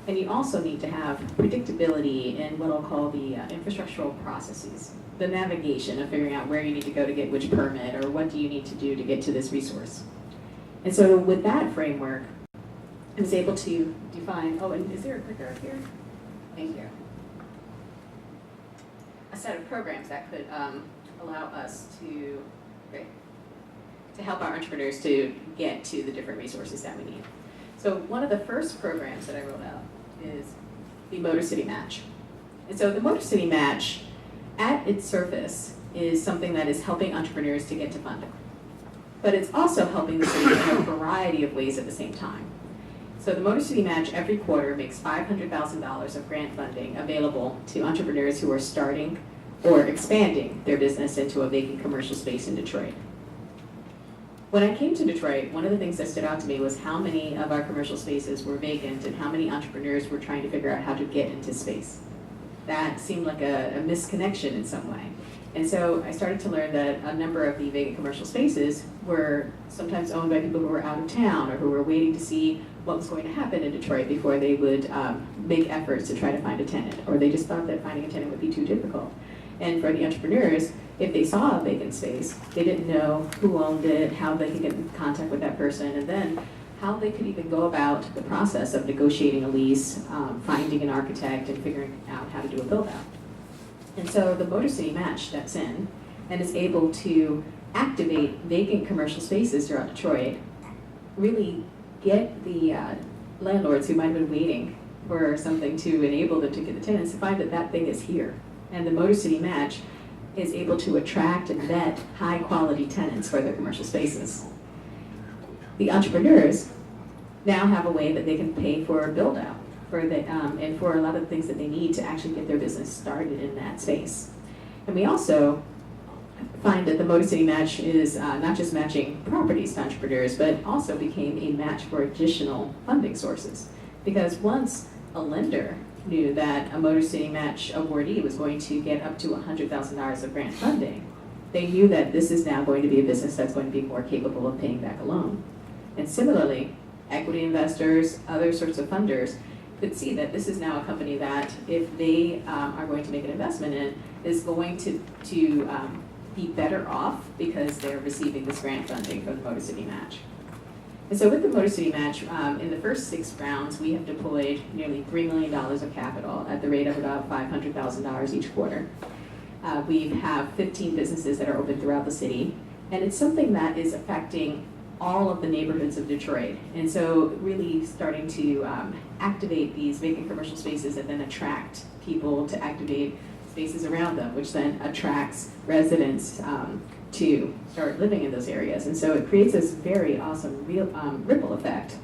And you also need to have predictability in what I'll call the infrastructural processes, the navigation of figuring out where you need to go to get which permit, or what do you need to do to get to this resource. And so with that framework, I was able to define, oh, and is there a clicker up here? Thank you. A set of programs that could allow us to help our entrepreneurs to get to the different resources that we need. So one of the first programs that I rolled out is the Motor City Match. And so the Motor City Match, at its surface, is something that is helping entrepreneurs to get to funding. But it's also helping the city in a variety of ways at the same time. So the Motor City Match every quarter makes $500,000 of grant funding available to entrepreneurs who are starting or expanding their business into a vacant commercial space in Detroit. When I came to Detroit, one of the things that stood out to me was how many of our commercial spaces were vacant and how many entrepreneurs were trying to figure out how to get into space. That seemed like a misconnection in some way. And so I started to learn that a number of the vacant commercial spaces were sometimes owned by people who were out of town or who were waiting to see what was going to happen in Detroit before they would make efforts to try to find a tenant, or they just thought that finding a tenant would be too difficult. And for the entrepreneurs, if they saw a vacant space, they didn't know who owned it, how they could get in contact with that person, and then how they could even go about the process of negotiating a lease, finding an architect, and figuring out how to do a build-out. And so the Motor City Match steps in and is able to activate vacant commercial spaces throughout Detroit, really get the landlords who might have been waiting for something to enable them to get the tenants to find that that thing is here. And the Motor City Match is able to attract and vet high-quality tenants for their commercial spaces. The entrepreneurs now have a way that they can pay for a build-out and for a lot of the things that they need to actually get their business started in that space. And we also find that the Motor City Match is not just matching properties to entrepreneurs, but also became a match for additional funding sources. Because once a lender knew that a Motor City Match awardee was going to get up to $100,000 of grant funding, they knew that this is now going to be a business that's going to be more capable of paying back a loan. And similarly, equity investors, other sorts of funders could see that this is now a company that, if they are going to make an investment in, is going to be better off because they're receiving this grant funding from the Motor City Match. And so with the Motor City Match, in the first 6 rounds, we have deployed nearly $3 million of capital at the rate of about $500,000 each quarter. We have 15 businesses that are open throughout the city, and it's something that is affecting all of the neighborhoods of Detroit. And so really starting to activate these vacant commercial spaces and then attract people to activate spaces around them, which then attracts residents to start living in those areas. And so it creates this very awesome ripple effect.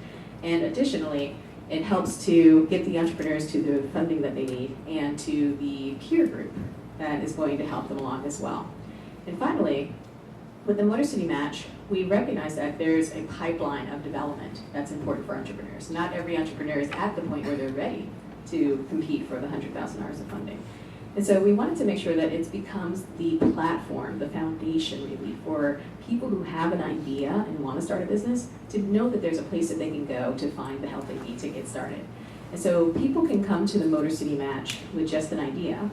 And additionally, it helps to get the entrepreneurs to the funding that they need and to the peer group that is going to help them along as well. And finally, with the Motor City Match, we recognize that there's a pipeline of development that's important for entrepreneurs. Not every entrepreneur is at the point where they're ready to compete for the $100,000 of funding. And so we wanted to make sure that it becomes the platform, the foundation really, for people who have an idea and want to start a business to know that there's a place that they can go to find the help they need to get started. And so people can come to the Motor City Match with just an idea,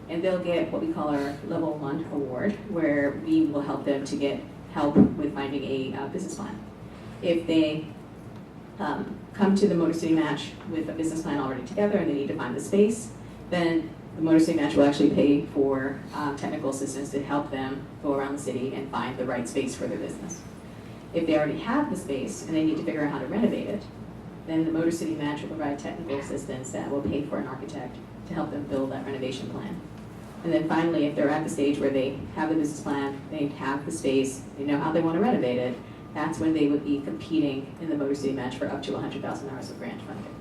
and they'll get what we call our Level 1 award, where we will help them to get help with finding a business plan. If they come to the Motor City Match with a business plan already together and they need to find the space, then the Motor City Match will actually pay for technical assistance to help them go around the city and find the right space for their business. If they already have the space and they need to figure out how to renovate it, then the Motor City Match will provide technical assistance that will pay for an architect to help them build that renovation plan. And then finally, if they're at the stage where they have the business plan, they have the space, they know how they want to renovate it, that's when they would be competing in the Motor City Match for up to $100,000 of grant funding.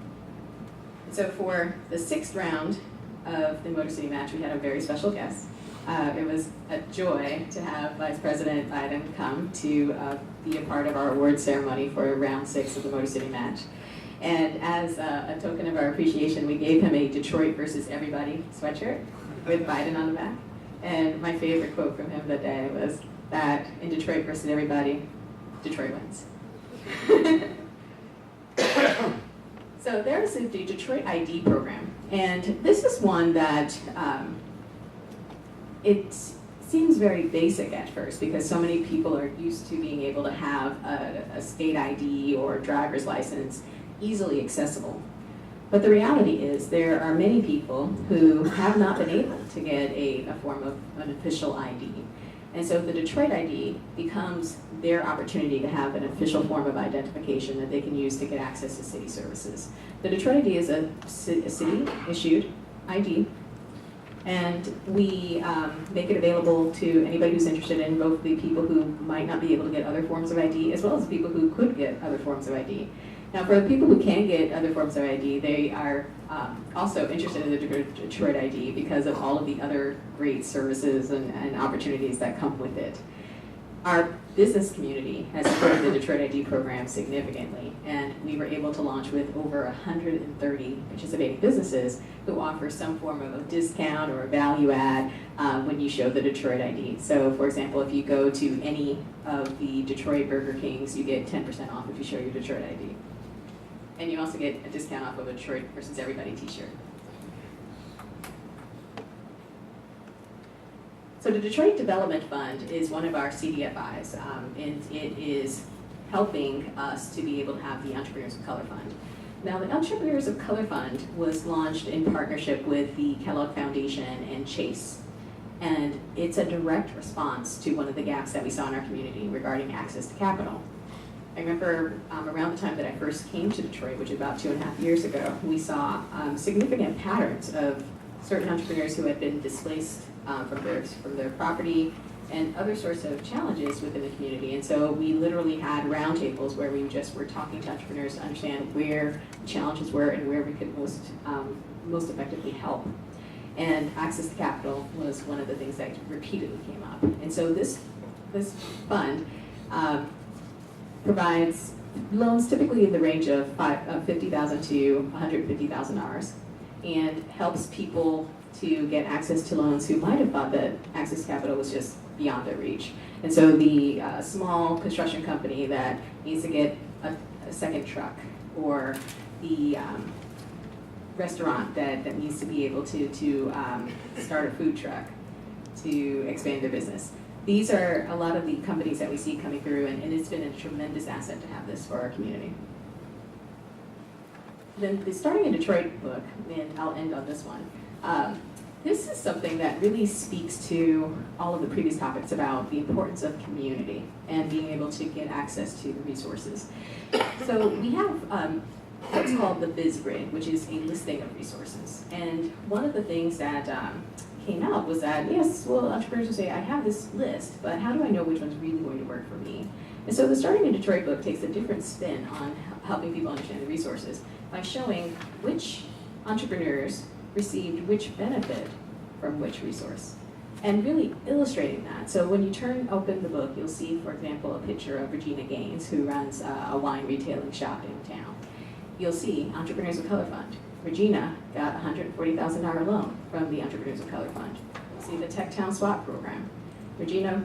And so for the 6th round of the Motor City Match, we had a very special guest. It was a joy to have Vice President Biden come to be a part of our award ceremony for round 6 of the Motor City Match. And as a token of our appreciation, we gave him a Detroit versus everybody sweatshirt with Biden on the back. And my favorite quote from him that day was that in Detroit versus everybody, Detroit wins. So there's the Detroit ID program. And this is one that it seems very basic at first because so many people are used to being able to have a state ID or driver's license easily accessible. But the reality is there are many people who have not been able to get a form of an official ID. And so the Detroit ID becomes their opportunity to have an official form of identification that they can use to get access to city services. The Detroit ID is a city-issued ID, and we make it available to anybody who's interested in, both the people who might not be able to get other forms of ID, as well as the people who could get other forms of ID. Now, for the people who can get other forms of ID, they are also interested in the Detroit ID because of all of the other great services and opportunities that come with it. Our business community has supported the Detroit ID program significantly, and we were able to launch with over 130 participating businesses who offer some form of a discount or a value add when you show the Detroit ID. So, for example, if you go to any of the Detroit Burger Kings, you get 10% off if you show your Detroit ID. And you also get a discount off of a Detroit versus Everybody t-shirt. So the Detroit Development Fund is one of our CDFIs, and it helping us to be able to have the Entrepreneurs of Color Fund. Now, the Entrepreneurs of Color Fund was launched in partnership with the Kellogg Foundation and Chase. And it's a direct response to one of the gaps that we saw in our community regarding access to capital. I remember around the time that I first came to Detroit, which was about 2.5 years ago, we saw significant patterns of certain entrepreneurs who had been displaced from their property and other sorts of challenges within the community. And so we literally had roundtables where we just were talking to entrepreneurs to understand where the challenges were and where we could most effectively help. And access to capital was one of the things that repeatedly came up. And so this fund provides loans typically in the range of $50,000 to $150,000 and helps people to get access to loans who might have thought that access to capital was just beyond their reach. And so the small construction company that needs to get a second truck, or the restaurant that needs to be able to start a food truck to expand their business. These are a lot of the companies that we see coming through, and it's been a tremendous asset to have this for our community. Then the Starting in Detroit book, and I'll end on this one. This is something that really speaks to all of the previous topics about the importance of community and being able to get access to the resources. So we have what's called the Biz Grid, which is a listing of resources. And one of the things that came out was that, yes, well, entrepreneurs will say, I have this list, but how do I know which one's really going to work for me? And so the Starting in Detroit book takes a different spin on helping people understand the resources by showing which entrepreneurs received which benefit from which resource, and really illustrating that. So when you turn open the book, you'll see, for example, a picture of Regina Gaines, who runs a wine retailing shop downtown. You'll see Entrepreneurs of Color Fund. Regina got a $140,000 loan from the Entrepreneurs of Color Fund. You'll see the Techtown SWAT program. Regina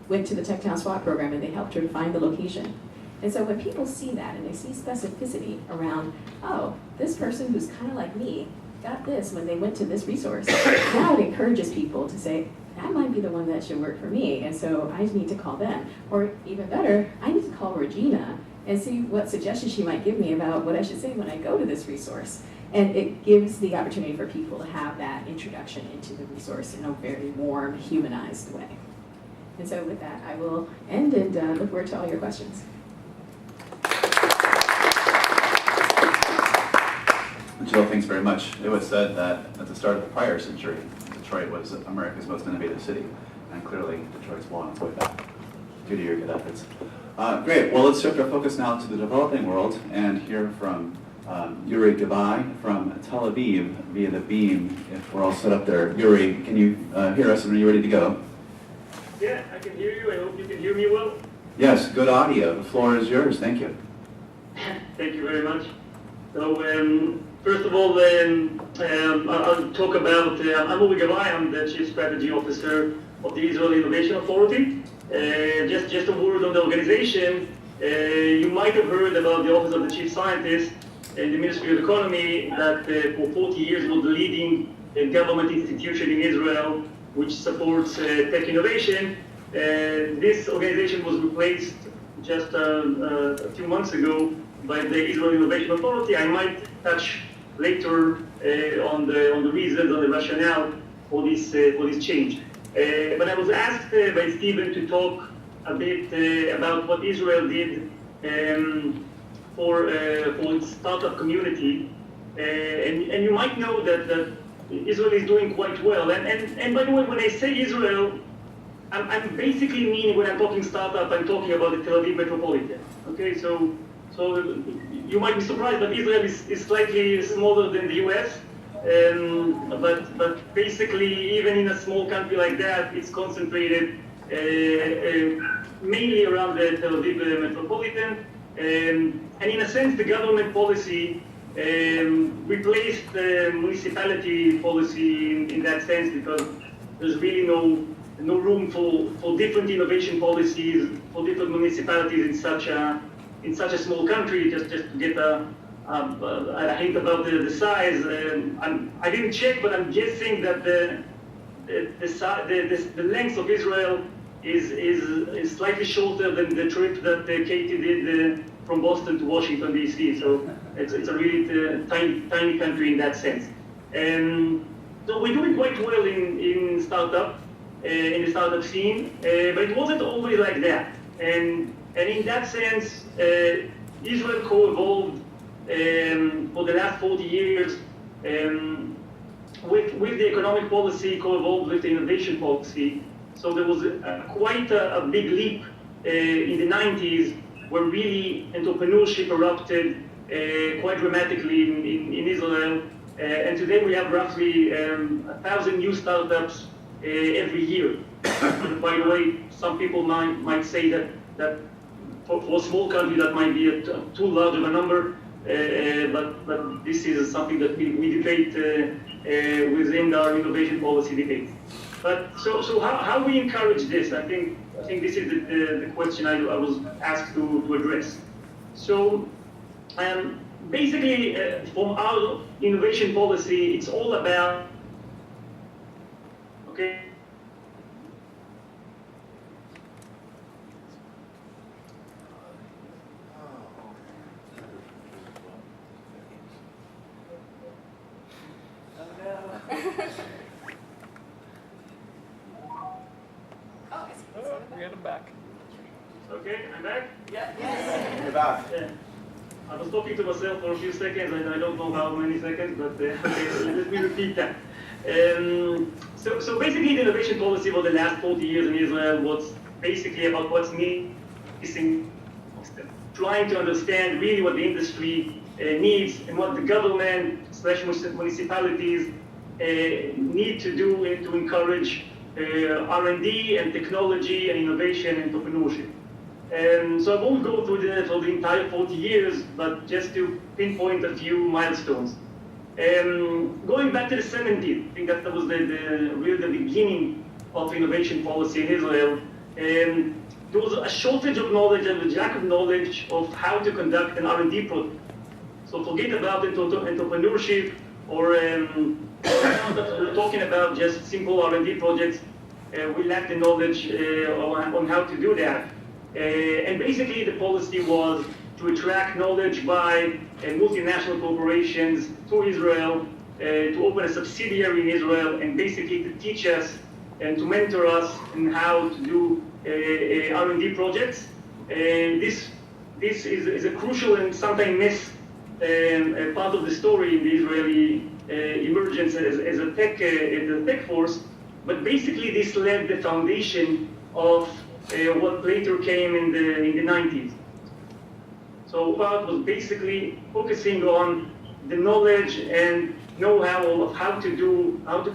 went to the Techtown SWAT program and they helped her to find the location. And so when people see that and they see specificity around, oh, this person who's kind of like me got this when they went to this resource, now it encourages people to say, that might be the one that should work for me, and so I need to call them. Or even better, I need to call Regina and see what suggestions she might give me about what I should say when I go to this resource. And it gives the opportunity for people to have that introduction into the resource in a very warm, humanized way. And so with that, I will end and look forward to all your questions. Jill, thanks very much. It was said that at the start of the prior century, Detroit was America's most innovative city, and clearly Detroit's well on its way back due to your good efforts. Great, well, let's shift our focus now to the developing world and hear from Yuri Gabay from Tel Aviv via the beam, if we're all set up there. Yuri, can you hear us and are you ready to go? Yeah, I can hear you. I hope you can hear me well. Yes, good audio. The floor is yours. Thank you. Thank you very much. So, first of all, I'll talk about, I'm Uri Gabay. I'm the Chief Strategy Officer of the Israel Innovation Authority. Just a word on the organization. You might have heard about the Office of the Chief Scientist in the Ministry of Economy that for 40 years was the leading government institution in Israel which supports tech innovation. This organization was replaced just a few months ago by the Israel Innovation Authority. I might touch later on the reasons, on the rationale for this change. But I was asked by Stephen to talk a bit about what Israel did for its startup community. And you might know that Israel is doing quite well. And by the way, when I say Israel, I'm basically meaning when I'm talking startup, I'm talking about the Tel Aviv metropolitan. Okay, so you might be surprised, but Israel is slightly smaller than the US. But basically, even in a small country like that, it's concentrated mainly around the Tel Aviv metropolitan. And in a sense, the government policy replaced the municipality policy in that sense, because there's really no room for different innovation policies for different municipalities in such a small country. Just to get a hint about the size, I didn't check, but I'm guessing that the length of Israel is slightly shorter than the trip that Katie did from Boston to Washington, D.C. So it's a really tiny country in that sense. So we're doing quite well in startup, in the startup scene, but it wasn't always like that. And in that sense, Israel co-evolved for the last 40 years with the economic policy, co-evolved with the innovation policy. So there was quite a big leap in the 90s where really entrepreneurship erupted quite dramatically in Israel. And today we have roughly 1,000 new startups every year. And by the way, some people might say that for a small country that might be too large of a number, but this is something that we debate within our innovation policy debate. But so how we encourage this? I think this is the question I was asked to address. So basically, from our innovation policy, it's all about okay. We got him back. Okay, I'm back? You're back. Yeah. I was talking to myself for a few seconds, and I don't know how many seconds, but okay, let me repeat that. So basically, the innovation policy for the last 40 years in Israel was basically about what's missing, trying to understand really what the industry needs and what the government / municipalities need to do to encourage R&D and technology and innovation and entrepreneurship. So I won't go through for the entire 40 years, but just to pinpoint a few milestones. Going back to the 70s, I think that was really the beginning of innovation policy in Israel. There was a shortage of knowledge and a lack of knowledge of how to conduct an R&D project. So forget about entrepreneurship or we're talking about just simple R&D projects. We lack the knowledge on how to do that. And basically the policy was to attract knowledge by multinational corporations to Israel, to open a subsidiary in Israel, and basically to teach us and to mentor us in how to do R&D projects. And this is a crucial and sometimes missed part of the story in the Israeli emergence as a tech force. But basically this laid the foundation of what later came in the 90s. So part was basically focusing on the knowledge and know-how of how to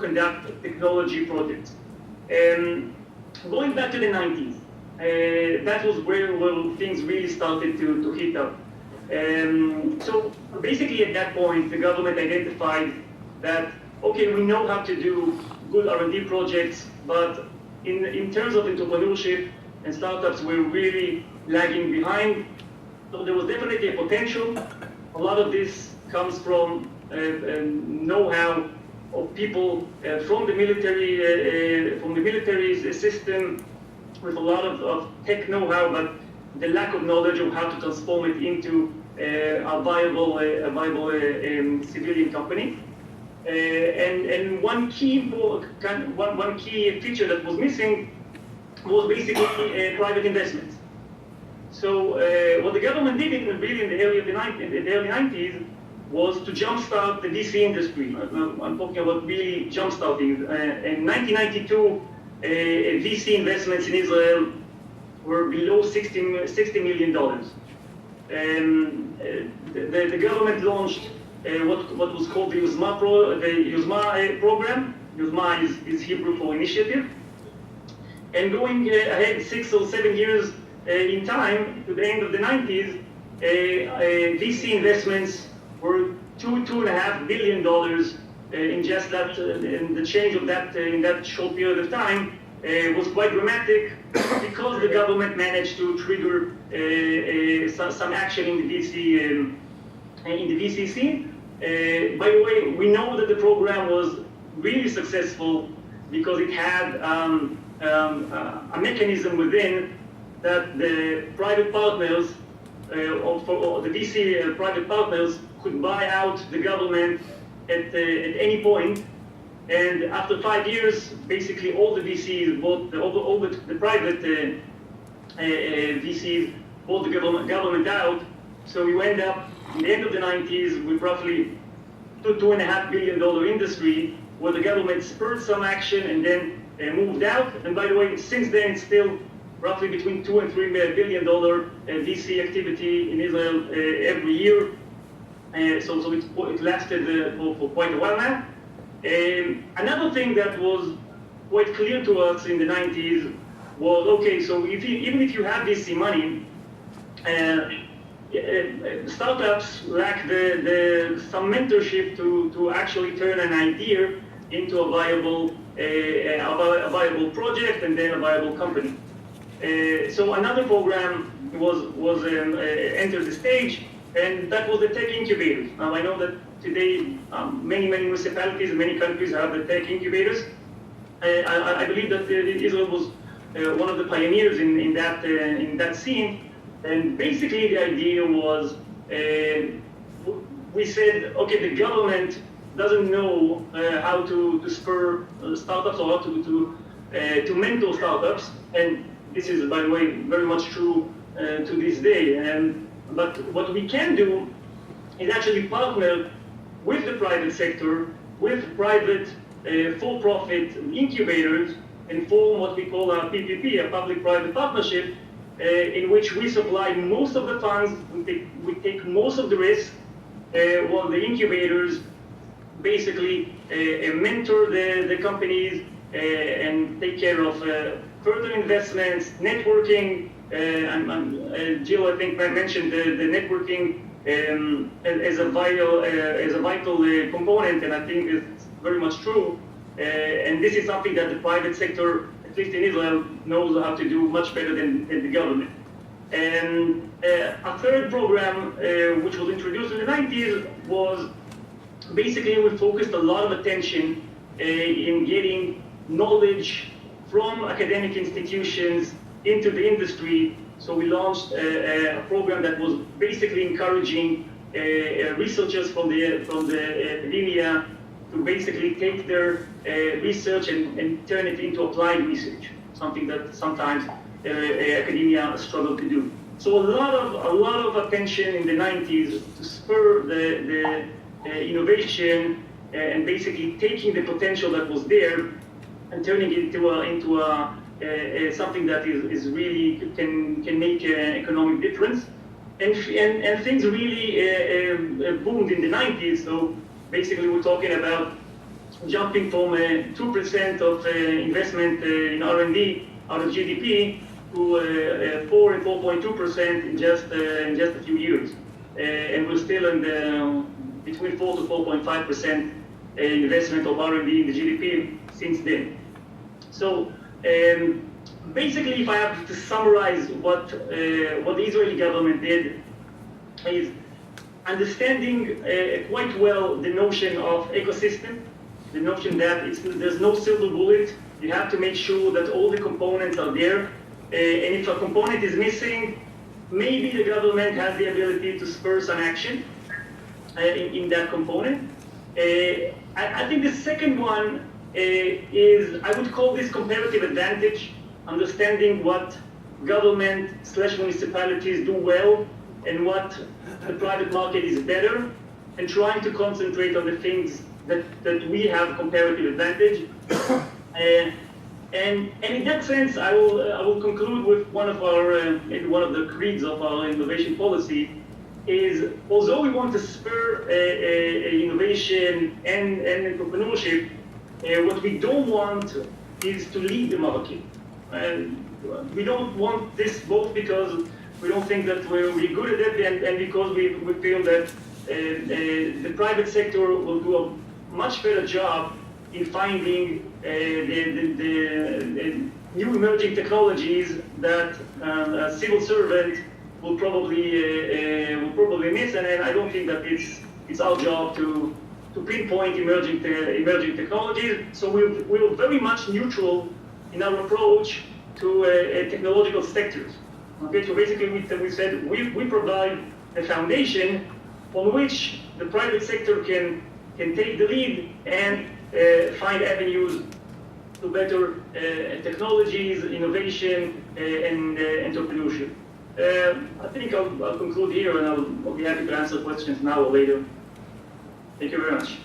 conduct technology projects. Going back to the 90s, that was where things really started to heat up. So basically at that point, the government identified that, okay, we know how to do good R&D projects, but in terms of entrepreneurship and startups, we're really lagging behind. So there was definitely a potential. A lot of this comes from know-how of people from the military system with a lot of tech know-how, but the lack of knowledge of how to transform it into a viable civilian company. And one key feature that was missing was basically private investments. So what the government did in the early 90s was to jumpstart the VC industry. I'm talking about really jumpstarting. In 1992, VC investments in Israel were below $60 million. The government launched what was called the Yuzma program. Yuzma is Hebrew for initiative. And going ahead 6 or 7 years in time, to the end of the 90s, VC investments were $2.5 billion in just that, and the change of that in that short period of time was quite dramatic because the government managed to trigger some action in the VC scene. By the way, we know that the program was really successful because it had a mechanism within that the private partners, or the VC private partners, could buy out the government at any point. And after 5 years, basically all the VCs bought, all the private VCs bought the government out. So we end up in the end of the 90s with roughly $2.5 billion industry, where the government spurred some action and then moved out. And by the way, since then, it's still roughly between $2 and $3 billion VC activity in Israel every year. So it lasted for quite a while now. Another thing that was quite clear to us in the 90s was, okay, so even if you have VC money, startups lack some mentorship to actually turn an idea into a viable project and then a viable company. So another program was entered the stage, and that was the tech incubators. Now I know that today many municipalities, many countries have the tech incubators. I believe that Israel was one of the pioneers in that scene. And basically the idea was, we said, okay, the government doesn't know how to spur startups or how to mentor startups. And this is, by the way, very much true to this day. But what we can do is actually partner with the private sector, with private for-profit incubators, and form what we call a PPP, a public-private partnership, in which we supply most of the funds, we take most of the risk, while the incubators basically mentor the companies and take care of further investments, networking. Jill, I think, mentioned the networking as a vital component, and I think it's very much true. And this is something that the private sector, at least in Israel, knows how to do much better than the government. And a third program, which was introduced in the 90s, was basically we focused a lot of attention in getting knowledge from academic institutions into the industry. So we launched a program that was basically encouraging researchers from the academia to basically take their research and turn it into applied research, something that sometimes academia struggled to do. So a lot of attention in the 90s to spur the innovation and basically taking the potential that was there and turning it into something that is really can make an economic difference. And things really boomed in the 90s. So basically, we're talking about jumping from 2% of investment in R&D out of GDP to 4 and 4.2% in just a few years, and we're still in the between 4 to 4.5% investment of R&D in the GDP since then. So basically, if I have to summarize what the Israeli government did, is understanding quite well the notion of ecosystem, the notion that there's no silver bullet. You have to make sure that all the components are there. And if a component is missing, maybe the government has the ability to spur some action in that component. I think the second one is, I would call this comparative advantage, understanding what government/municipalities do well and what the private market is better, and trying to concentrate on the things that we have comparative advantage. And in that sense, I will conclude with one of our maybe one of the creeds of our innovation policy is, although we want to spur innovation and entrepreneurship, what we don't want is to lead the market. And we don't want this both because we don't think that we're really good at it, and because we feel that the private sector will do a much better job in finding the new emerging technologies that a civil servant will probably miss, and I don't think that it's our job to pinpoint emerging technologies. So we're very much neutral in our approach to technological sectors. Okay, so basically we said we provide a foundation on which the private sector can take the lead and find avenues to better technologies, innovation, and entrepreneurship. I think I'll conclude here, and I'll be happy to answer questions now or later. Thank you very much.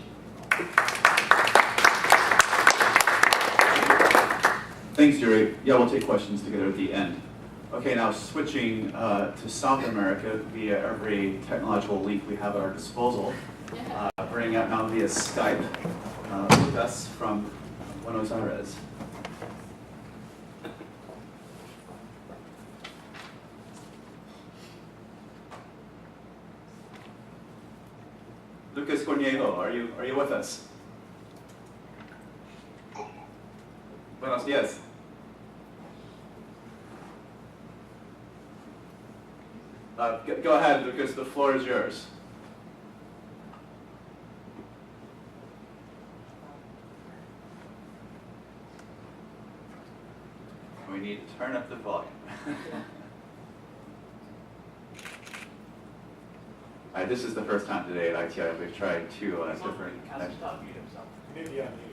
Thanks, Yuri. Yeah, we'll take questions together at the end. Okay, now switching to South America via every technological link we have at our disposal. Bringing out now via Skype with us from Buenos Aires. Lucas Cornejo, are you with us? Buenos dias. Go ahead, Lucas, the floor is yours. We need to turn up the volume. This is the first time today at ITI. We've tried two different.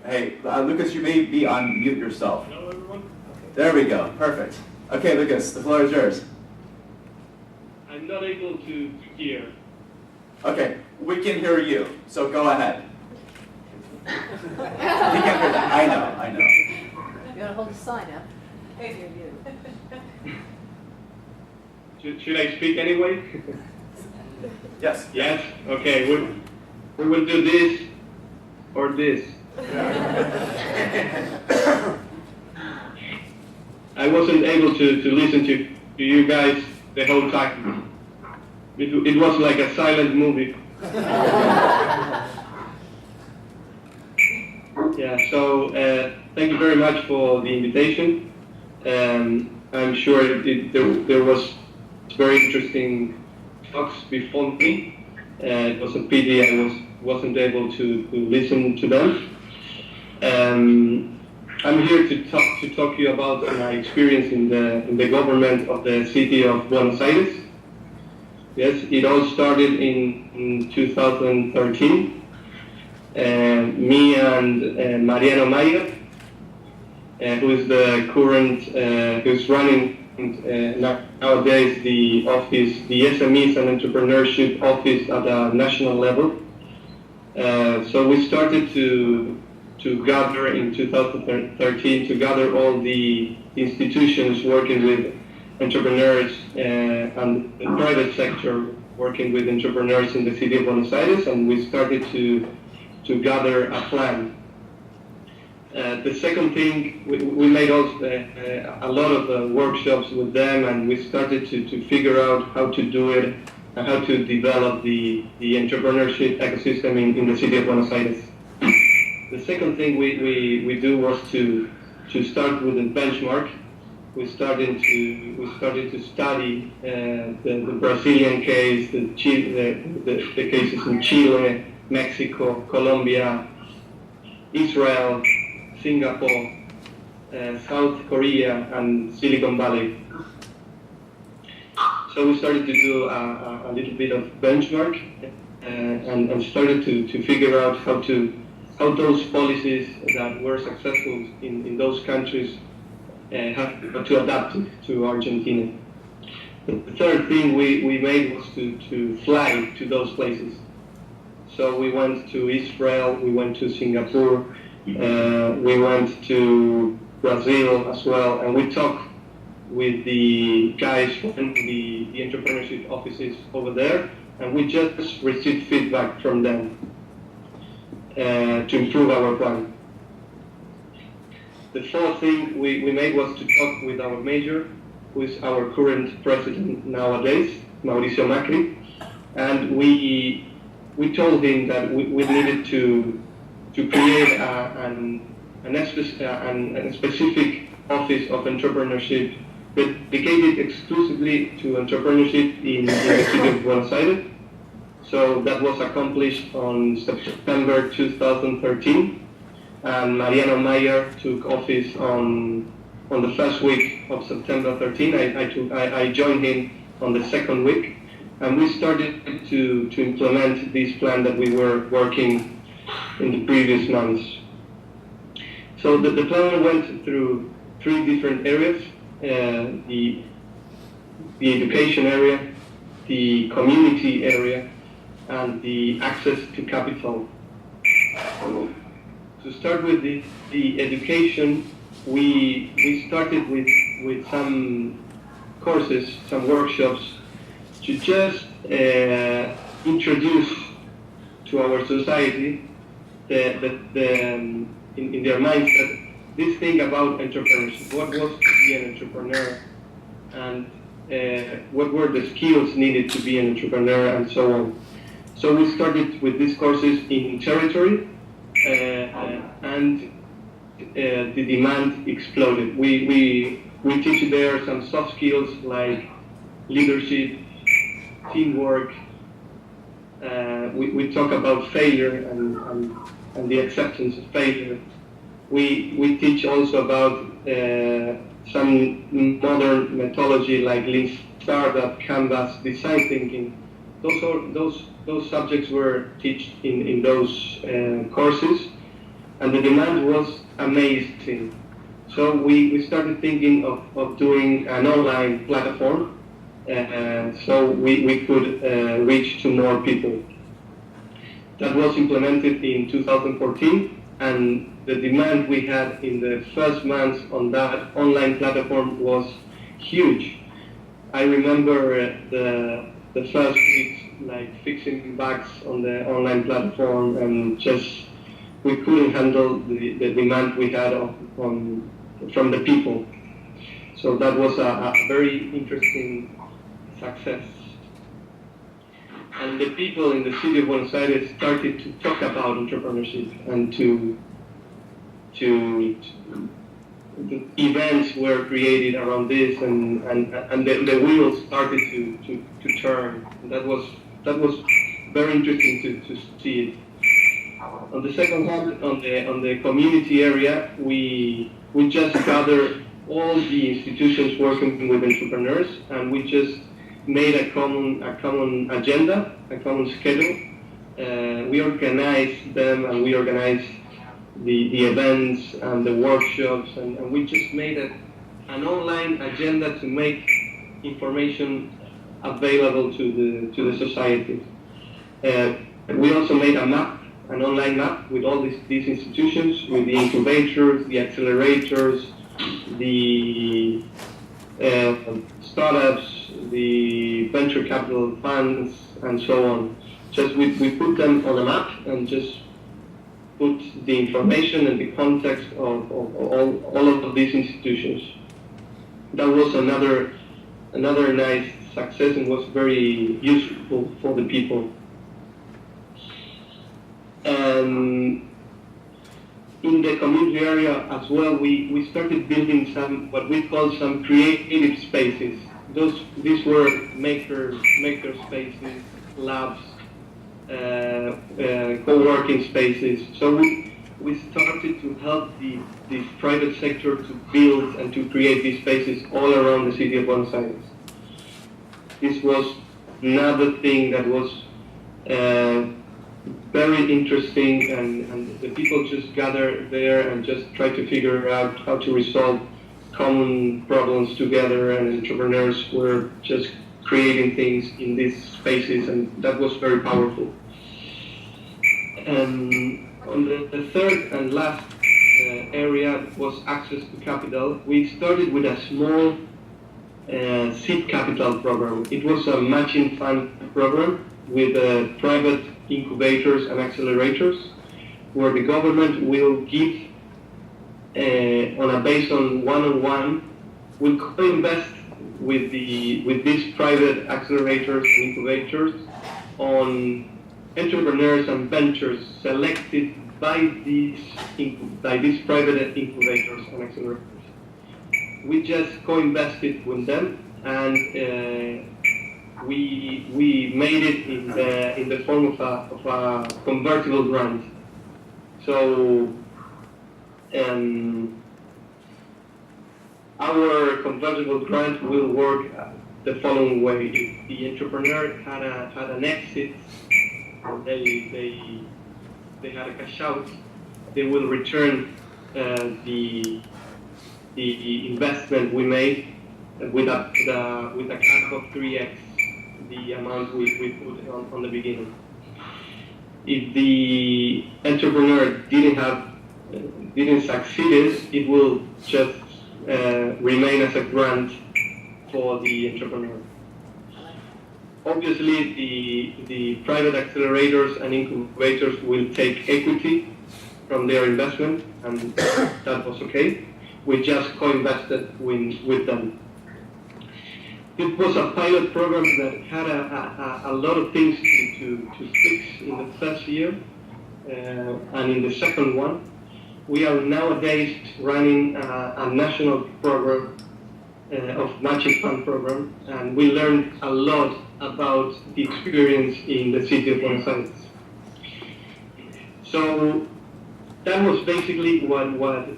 Hey, Lucas, you may be on mute yourself. Hello, everyone. There we go. Perfect. Okay, Lucas, the floor is yours. I'm not able to hear. Okay, we can hear you, so go ahead. We can hear that. I know. You gotta hold the sign up. Hey, you. Should I speak anyway? Yes. Yes? Okay, we will do this or this. I wasn't able to listen to you guys the whole time. It was like a silent movie. Yeah, so thank you very much for the invitation. I'm sure there was very interesting talks before me. It was a pity I wasn't able to listen to them. I'm here to talk to you about my experience in the government of the city of Buenos Aires. Yes, it all started in 2013. Me and Mariano Mayer, who is the current, who's running nowadays the office, the SMEs and entrepreneurship office at a national level. So we started to gather in 2013 to gather all the institutions working with entrepreneurs and the private sector working with entrepreneurs in the city of Buenos Aires, and we started to gather a plan. The second thing, we made also a lot of workshops with them, and we started to figure out how to do it and how to develop the entrepreneurship ecosystem in the city of Buenos Aires. The second thing we do was to start with a benchmark. We started to study the Brazilian case, the cases in Chile, Mexico, Colombia, Israel, Singapore, South Korea, and Silicon Valley. So we started to do a little bit of benchmark and started to figure out how those policies that were successful in those countries have to adapt to Argentina. The third thing we made was to fly to those places. So we went to Israel, we went to Singapore, we went to Brazil as well, and we talked with the guys from the entrepreneurship offices over there, and we just received feedback from them to improve our plan. The fourth thing we made was to talk with our mayor, who is our current president nowadays, Mauricio Macri, and we told him that we needed to create a specific office of entrepreneurship dedicated exclusively to entrepreneurship in the city of Buenos Aires. So that was accomplished on September 2013, and Mariano Mayer took office on on the first week of September 13. I joined him on the second week, and we started to implement this plan that we were working in the previous months. So the plan went through 3 different areas: the education area, the community area, and the access to capital. To start with the education, we started with some courses, some workshops, to just introduce to our society in their minds that this thing about entrepreneurship, what was to be an entrepreneur, and what were the skills needed to be an entrepreneur, and so on. So we started with these courses in territory, and the demand exploded. We teach there some soft skills like leadership, teamwork. We talk about failure and the acceptance of failure. We teach also about some modern methodology like Lean Startup, Canvas, design thinking. Those subjects were taught in those courses, and the demand was amazing. So we started thinking of doing an online platform, so we could reach to more people. That was implemented in 2014, and the demand we had in the first months on that online platform was huge. I remember the first weeks like fixing bugs on the online platform, and just we couldn't handle the demand we had from the people. So that was a very interesting success. And the people in the city of Buenos Aires started to talk about entrepreneurship, and to events were created around this, and the wheels started to turn. And that was very interesting to see it. On the second hand, on the community area, we just gathered all the institutions working with entrepreneurs, and we just made a common agenda, a common schedule. We organized them, and we organized the events and the workshops, and we just made an online agenda to make information available to the society. We also made a map, an online map with all these institutions, with the incubators, the accelerators, the startups, the venture capital funds, and so on. Just we put them on a map and just put the information and the context of all of these institutions. That was another nice success, and was very useful for the people. In the community area as well, we started building some, what we call some creative spaces. These were maker spaces, labs, co-working spaces. So we started to help the private sector to build and to create these spaces all around the city of Buenos Aires. This was another thing that was very interesting, and the people just gathered there and just tried to figure out how to resolve common problems together, and entrepreneurs were just creating things in these spaces, and that was very powerful. On the third and last area was access to capital. We started with a small seed capital program. It was a matching fund program with private incubators and accelerators, where the government will give based on one-on-one, will co-invest with these private accelerators and incubators on entrepreneurs and ventures selected by these private incubators and accelerators. We just co-invested with them, and we made it in the form of a convertible grant. So our convertible grant will work the following way. If the entrepreneur had an exit, or they had a cash out, they will return the investment we made with a cap of 3x the amount we put on the beginning. If the entrepreneur didn't succeed, it will just remain as a grant for the entrepreneur. Obviously, the private accelerators and incubators will take equity from their investment, and that was okay. We just co-invested with them. It was a pilot program that had a lot of things to fix in the first year, and in the second one. We are nowadays running a national program of matching fund program, and we learned a lot about the experience in the city of Buenos Aires. So that was basically what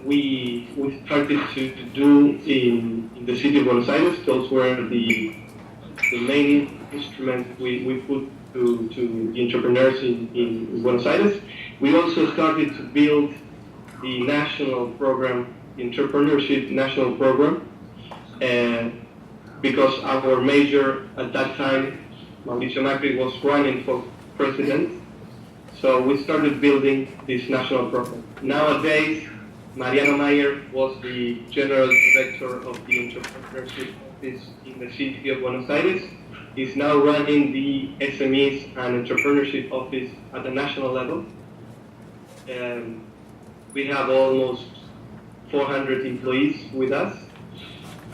we started to do in the city of Buenos Aires. Those were the main instruments we put to the entrepreneurs in Buenos Aires. We also started to build the national program, the entrepreneurship national program, because our mayor at that time, Mauricio Macri, was running for president. So we started building this national program. Nowadays, Mariano Mayer was the general director of the entrepreneurship office in the city of Buenos Aires. He's now running the SMEs and entrepreneurship office at the national level. We have almost 400 employees with us.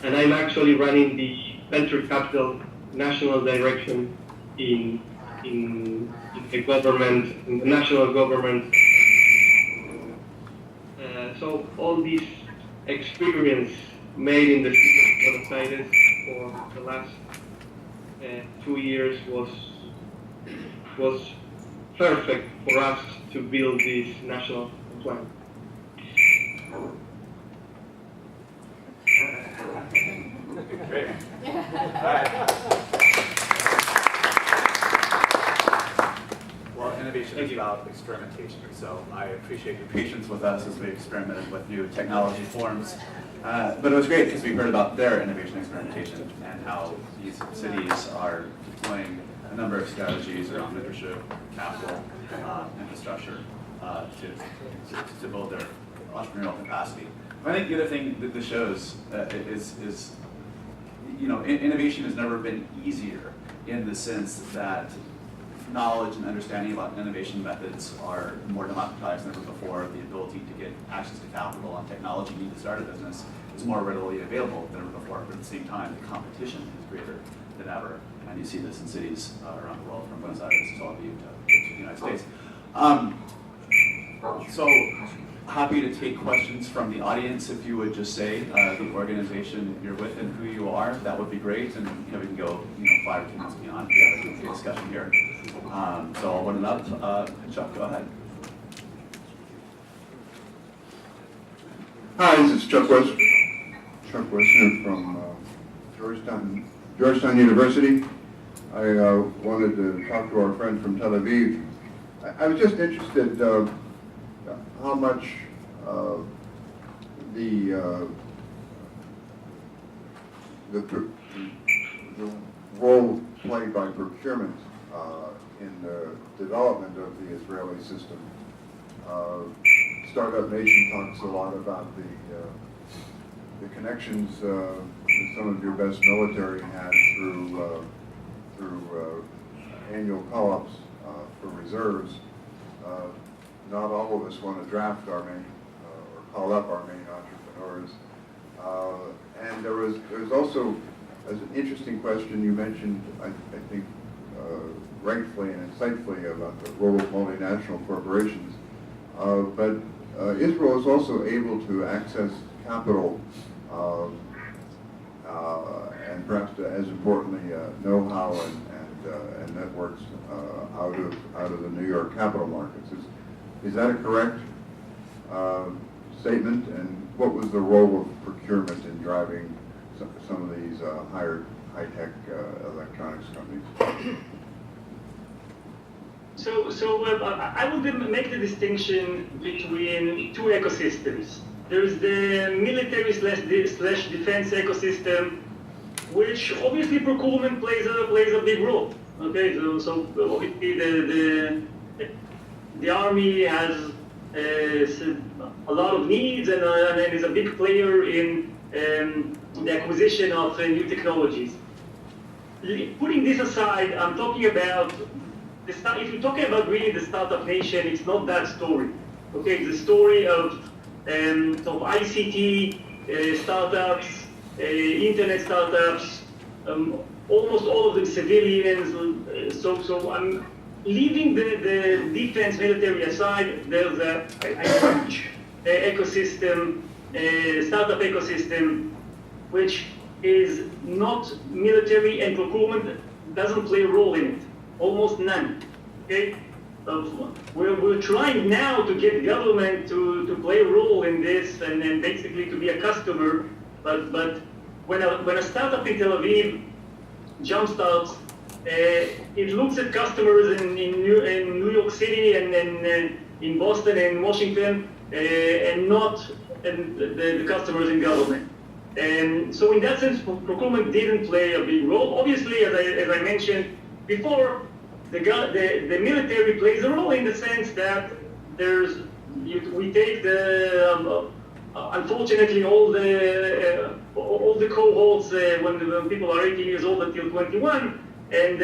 And I'm actually running the venture capital national direction in the government, in the national government. So all this experience made in the city of Buenos Aires for the last 2 years was perfect for us to build this national plan. Great. All right. Well, innovation is about experimentation, so I appreciate your patience with us as we experimented with new technology forms. But it was great because we heard about their innovation experimentation and how these cities are deploying a number of strategies around mentorship, capital, infrastructure to build their entrepreneurial capacity. I think the other thing that this shows is innovation has never been easier in the sense that knowledge and understanding about innovation methods are more democratized than ever before. The ability to get access to capital and technology needed to start a business is more readily available than ever before. But at the same time, the competition is greater than ever. And you see this in cities around the world, from Buenos Aires to Tel Aviv to the United States. So happy to take questions from the audience. If you would just say the organization you're with and who you are, that would be great. And we can go 5 or 10 minutes beyond. We have a good discussion here. So I'll open it up. Chuck, go ahead. Hi, this is Chuck West. Chuck Westner from Georgetown University. I wanted to talk to our friend from Tel Aviv. I was just interested how much the role played by procurement in the development of the Israeli system. Startup Nation talks a lot about the connections that some of your best military had through annual call-ups for reserves. Not all of us want to draft our main or call up our main entrepreneurs. And there was also an interesting question you mentioned, I think rightfully and insightfully, about the role of multinational corporations. But Israel is also able to access capital and perhaps as importantly know-how and networks out of the New York capital markets. Is that a correct statement? And what was the role of procurement in driving some of these high-tech electronics companies? So I would make the distinction between two ecosystems. There's the military slash defense ecosystem, which obviously procurement plays a big role. Okay, so obviously the army has a lot of needs and is a big player in the acquisition of new technologies. Putting this aside, I'm talking about if you're talking about really the startup nation, it's not that story. Okay, it's the story of ICT startups, internet startups, almost all of them civilians. So I'm leaving the defense military aside. There's a huge ecosystem, startup ecosystem, which is not military, and procurement doesn't play a role in it. Almost none. Okay, we're trying now to get government to play a role in this and basically to be a customer. But when a startup in Tel Aviv jumpstarts, it looks at customers in New York City and in Boston and Washington, and not the customers in government. And so in that sense, procurement didn't play a big role. Obviously, as I mentioned before, the military plays a role in the sense that we take unfortunately all the cohorts when people are 18 years old until 21, and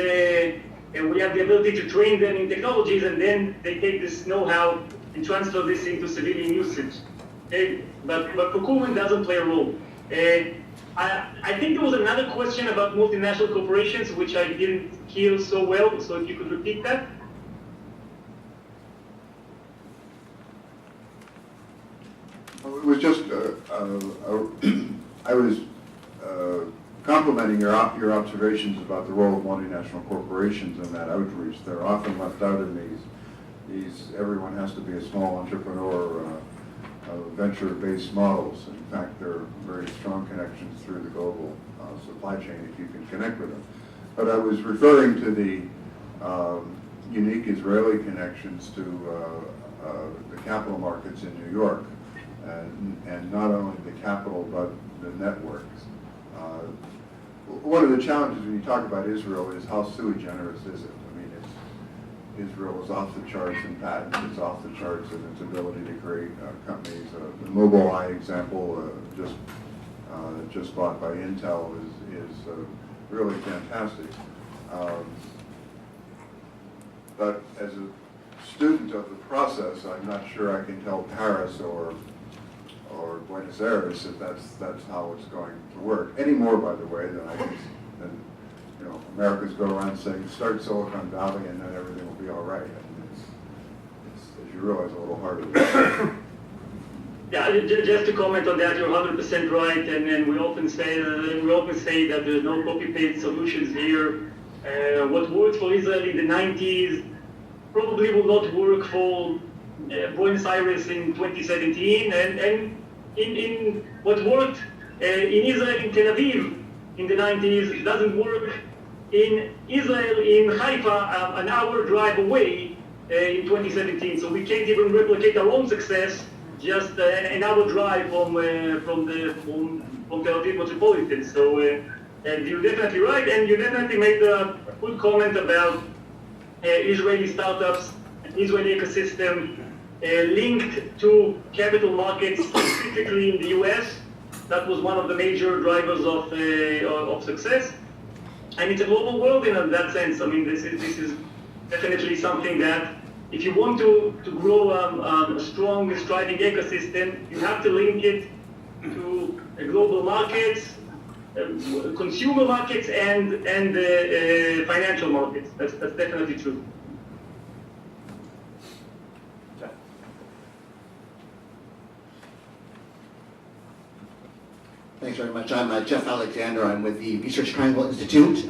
we have the ability to train them in technologies, and then they take this know-how and transfer this into civilian usage. But procurement doesn't play a role. I think there was another question about multinational corporations, which I didn't hear so well, so if you could repeat that. Well, it was just, I was complimenting your observations about the role of multinational corporations in that outreach. They're often left out in these everyone has to be a small entrepreneur, venture-based models. In fact, there are very strong connections through the global supply chain if you can connect with them. But I was referring to the unique Israeli connections to the capital markets in New York, and not only the capital but the networks. One of the challenges when you talk about Israel is how sui generis is it? I mean, Israel is off the charts in patents, it's off the charts in its ability to create companies. The Mobileye example, just bought by Intel, is really fantastic. But as a student of the process, I'm not sure I can tell Paris or Buenos Aires if that's how it's going to work. Any more, by the way, than I can. You know, Americans go around saying, start Silicon Valley and then everything will be all right. And it's as you realize, a little harder. Yeah, just to comment on that, you're 100% right, and we often say that there's no copy-paste solutions here. What worked for Israel in the 90s probably will not work for Buenos Aires in 2017, and in what worked in Israel in Tel Aviv in the 90s doesn't work in Israel in Haifa, an hour drive away in 2017. So we can't even replicate our own success just an hour drive from Tel Aviv metropolitan. So and you're definitely right, and you definitely made a good comment about Israeli startups, Israeli ecosystem linked to capital markets, specifically in the US. That was one of the major drivers of success. And it's a global world in that sense. I mean, this is definitely something that if you want to grow a strong, thriving ecosystem, you have to link it to global markets, consumer markets, and financial markets. That's definitely true. Thanks very much. I'm Jeff Alexander. I'm with the Research Triangle Institute,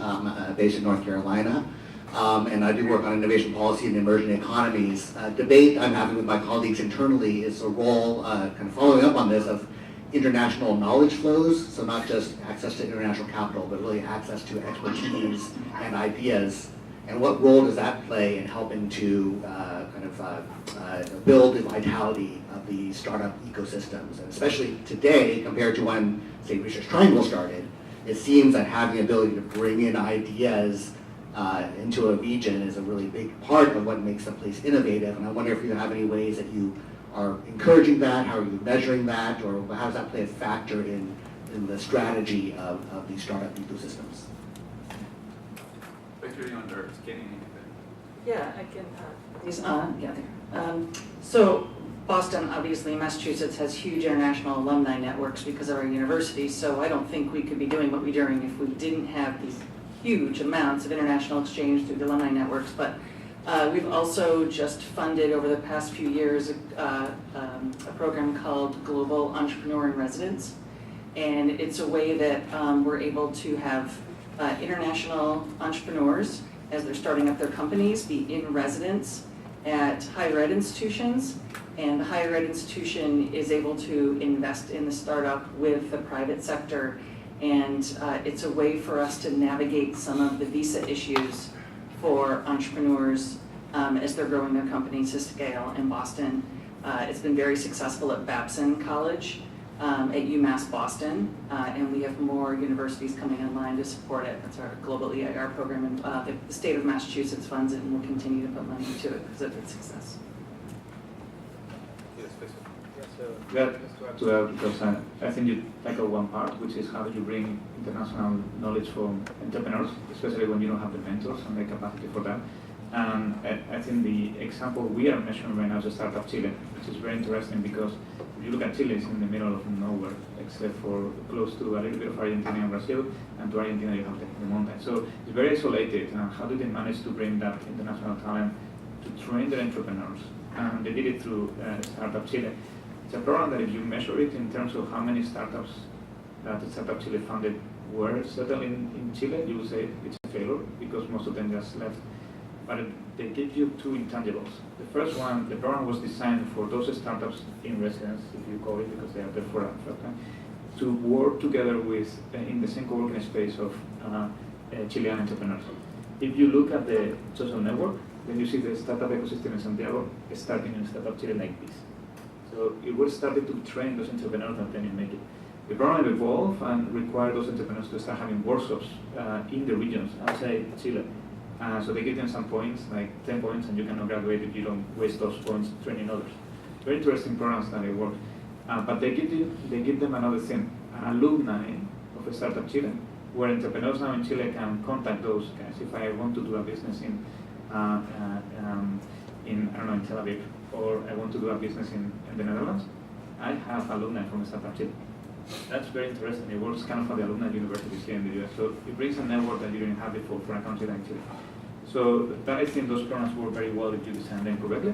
based in North Carolina. And I do work on innovation policy and emerging economies. Debate I'm having with my colleagues internally is a role, kind of following up on this, of international knowledge flows, so not just access to international capital, but really access to expertise and ideas. And what role does that play in helping to build the vitality of the startup ecosystems? And especially today, compared to when, say, Research Triangle started, it seems that having the ability to bring in ideas into a region is a really big part of what makes a place innovative. And I wonder if you have any ways that you are encouraging that, how are you measuring that, or how does that play a factor in the strategy of these startup ecosystems? Victor, you want to scanning anything? Yeah, I can, these on, yeah, there. So Boston, obviously, Massachusetts has huge international alumni networks because of our university, so I don't think we could be doing what we're doing if we didn't have these huge amounts of international exchange through the alumni networks. But we've also just funded over the past few years a program called Global Entrepreneur in Residence. And it's a way that we're able to have international entrepreneurs, as they're starting up their companies, be in residence at higher ed institutions. And the higher ed institution is able to invest in the startup with the private sector. And it's a way for us to navigate some of the visa issues for entrepreneurs as they're growing their companies to scale in Boston. It's been very successful at Babson College, at UMass Boston, and we have more universities coming online to support it. That's our global EIR program, and the state of Massachusetts funds it and will continue to put money into it because of its success. Yeah, just to add to that, because I think you tackle one part, which is how do you bring international knowledge from entrepreneurs, especially when you don't have the mentors and the capacity for that. And I think the example we are measuring right now is the Startup Chile, which is very interesting because if you look at Chile, it's in the middle of nowhere, except for close to a little bit of Argentina and Brazil, and to Argentina you have the mountains. So it's very isolated. How do they manage to bring that international talent to train their entrepreneurs? And they did it through Startup Chile. It's a program that if you measure it in terms of how many startups that the Startup Chile funded were settled in Chile, you would say it's a failure because most of them just left. But they give you two intangibles. The first one, the program was designed for those startups in residence, if you call it, because they are there for a short time, to work together with, in the same co-working space of Chilean entrepreneurs. If you look at the social network, then you see the startup ecosystem in Santiago starting in Startup Chile like this. So it was started to train those entrepreneurs and then you make it. The program evolved and required those entrepreneurs to start having workshops in the regions outside Chile. So they give them some points, like 10 points, and you cannot graduate if you don't waste those points training others. Very interesting programs that they work. But they give them another thing, alumni of a Startup Chile, where entrepreneurs now in Chile can contact those guys. If I want to do a business in I don't know, in Tel Aviv, or I want to do a business in the Netherlands, I have alumni from a Startup Chile. That's very interesting. It works kind of at the alumni universities here in the US. So it brings a network that you didn't have before for a country like Chile. So that I think those programs work very well if you design them correctly.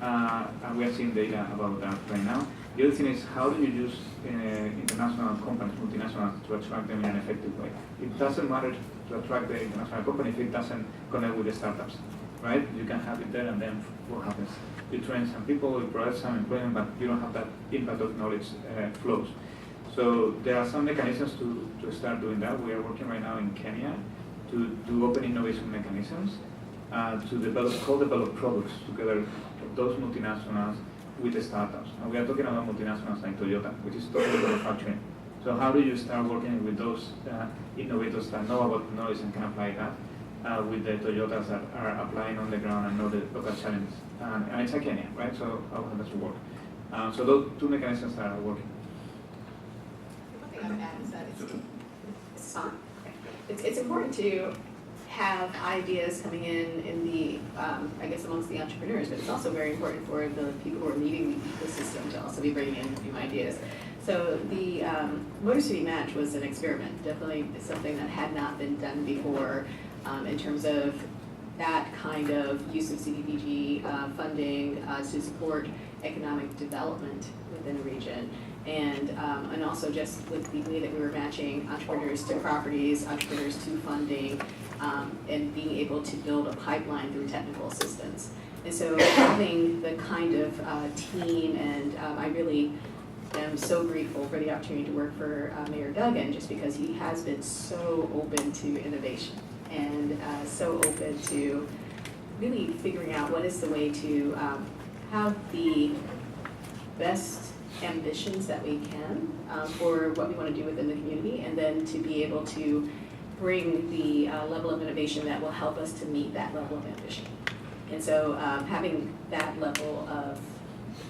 And we are seeing data about that right now. The other thing is how do you use international companies, multinationals, to attract them in an effective way? It doesn't matter to attract the international company if it doesn't connect with the startups, right? You can have it there and then what happens? You train some people, you provide some employment, but you don't have that impact of knowledge flows. So there are some mechanisms to start doing that. We are working right now in Kenya to do open innovation mechanisms to co-develop products together of those multinationals with the startups. And we are talking about multinationals like Toyota, which is totally manufacturing. So how do you start working with those innovators that know about knowledge and can apply that with the Toyotas that are applying on the ground and know the local challenges? And it's a Kenya, right? So how does it work? So those two mechanisms are working. One thing I would add is that it's important to have ideas coming in the, I guess, amongst the entrepreneurs, but it's also very important for the people who are leading the ecosystem to also be bringing in new ideas. So the Motor City Match was an experiment, definitely something that had not been done before in terms of that kind of use of CDBG funding to support economic development within a region. And also just with the way that we were matching entrepreneurs to properties, entrepreneurs to funding, and being able to build a pipeline through technical assistance. And so having the kind of team, and I really am so grateful for the opportunity to work for Mayor Duggan, just because he has been so open to innovation and so open to really figuring out what is the way to have the best ambitions that we can for what we want to do within the community, and then to be able to bring the level of innovation that will help us to meet that level of ambition. And so having that level of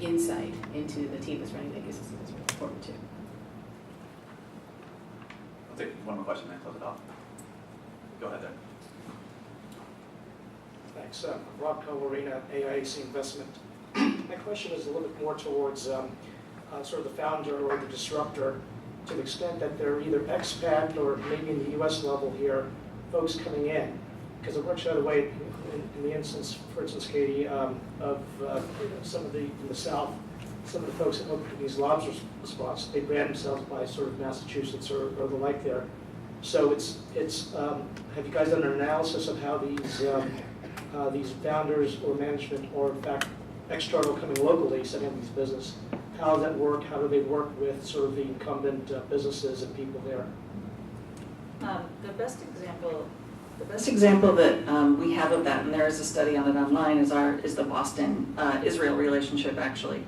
insight into the team that's running the ecosystem is really important too. I'll take one more question and close it off. Go ahead there. Thanks. Rob Colarina, AIAC Investment. My question is a little bit more towards sort of the founder or the disruptor, to the extent that they're either expat or maybe in the US level here, folks coming in. Because it works out a way, in the instance, for instance, Katie, of some of in the South, some of the folks that open these lobster spots, they brand themselves by sort of Massachusetts or the like there. So it's have you guys done an analysis of how these founders or management, or in fact external coming locally, setting up these business, how does that work? How do they work with sort of the incumbent businesses and people there? The best example that we have of that, and there is a study on it online, is the Boston-Israel relationship, actually.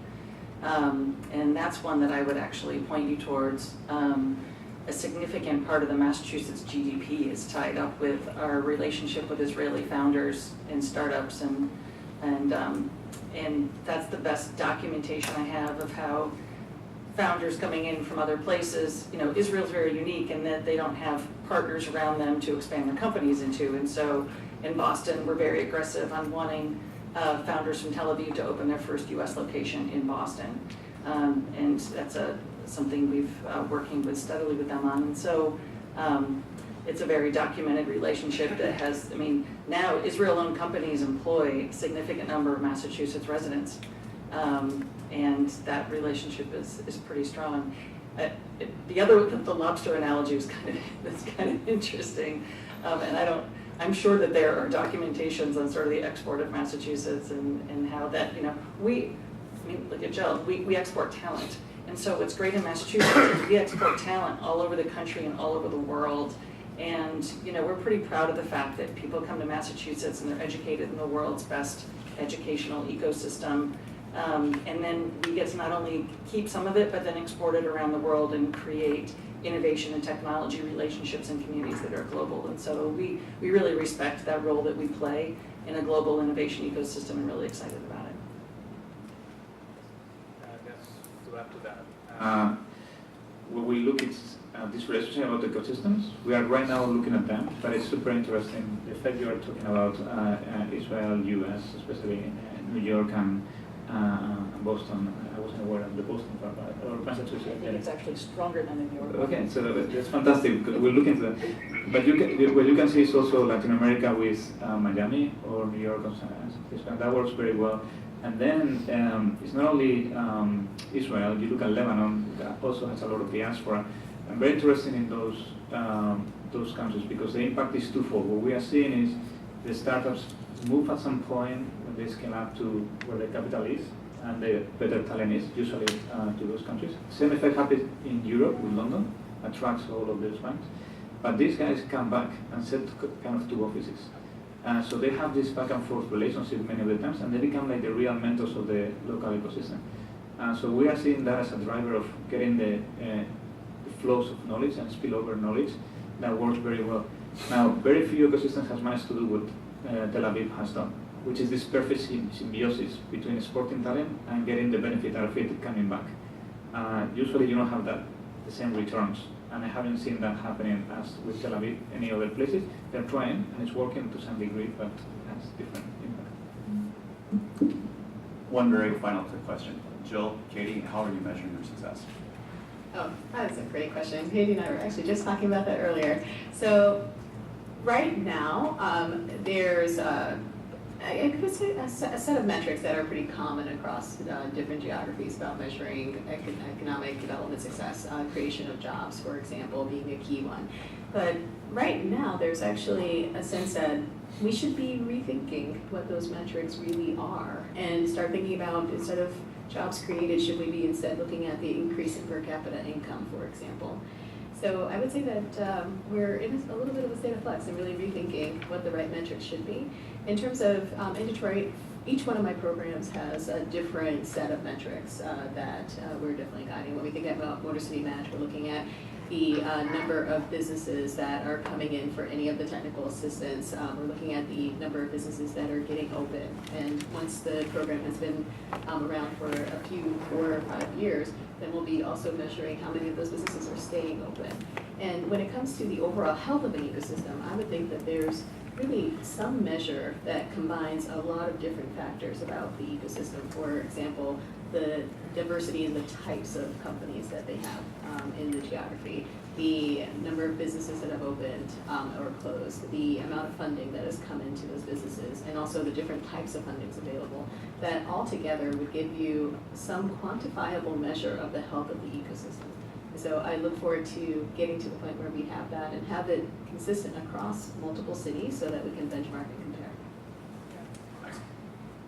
And that's one that I would actually point you towards. A significant part of the Massachusetts GDP is tied up with our relationship with Israeli founders and startups, and that's the best documentation I have of how founders coming in from other places, Israel's very unique in that they don't have partners around them to expand their companies into, and so in Boston, we're very aggressive on wanting founders from Tel Aviv to open their first US location in Boston. And that's something we've working steadily with them on, and so it's a very documented relationship that has, now Israel-owned companies employ a significant number of Massachusetts residents, and that relationship is pretty strong. The lobster analogy was kind of interesting, and I'm sure that there are documentations on sort of the export of Massachusetts and how that, look at Jill, we export talent. And so what's great in Massachusetts is we export talent all over the country and all over the world. And we're pretty proud of the fact that people come to Massachusetts and they're educated in the world's best educational ecosystem. And then we get to not only keep some of it, but then export it around the world and create innovation and technology relationships in communities that are global. And so we really respect that role that we play in a global innovation ecosystem and really excited about it. Just to add to that, when we look at this relationship about ecosystems, we are right now looking at them, but it's super interesting the fact you are talking about Israel, US, especially in New York and Boston. I wasn't aware of the Boston part, or Massachusetts. I think it's actually stronger than in New York. Okay, so that's fantastic because we'll look into that. But what you can see is also Latin America with Miami or New York or San Francisco. That works very well. And then it's not only Israel. You look at Lebanon, that also has a lot of diaspora. I'm very interested in those countries because the impact is twofold. What we are seeing is the startups move at some point when they scale up to where the capital is and the better talent is, usually to those countries. Same effect happens in Europe with London, attracts all of those banks. But these guys come back and set kind of two offices. So they have this back and forth relationship many of the times, and they become like the real mentors of the local ecosystem. So we are seeing that as a driver of getting the flows of knowledge and spillover knowledge that works very well. Now, very few ecosystems have managed to do what Tel Aviv has done, which is this perfect symbiosis between exporting talent and getting the benefit out of it coming back. Usually you don't have the same returns, and I haven't seen that happening as with Tel Aviv any other places. They're trying, and it's working to some degree, but it has different impact. One very final quick question. Jill, Katie, how are you measuring your success? Oh, that's a great question. Katie and I were actually just talking about that earlier. So right now, there's a set of metrics that are pretty common across different geographies about measuring economic development success, creation of jobs, for example, being a key one. But right now, there's actually a sense that we should be rethinking what those metrics really are and start thinking about, instead of jobs created, should we be instead looking at the increase in per capita income, for example? So I would say that we're in a little bit of a state of flux and really rethinking what the right metrics should be. In terms of, in Detroit, each one of my programs has a different set of metrics that we're definitely guiding. When we think about Motor City Match, we're looking at the number of businesses that are coming in for any of the technical assistance. We're looking at the number of businesses that are getting open. And once the program has been around for a few, 4 or 5 years, then we'll be also measuring how many of those businesses are staying open. And when it comes to the overall health of an ecosystem, I would think that there's really some measure that combines a lot of different factors about the ecosystem. For example, the diversity in the types of companies that they have in the geography, the number of businesses that have opened or closed, the amount of funding that has come into those businesses, and also the different types of fundings available. That all together would give you some quantifiable measure of the health of the ecosystem. So I look forward to getting to the point where we have that and have it consistent across multiple cities so that we can benchmark and compare.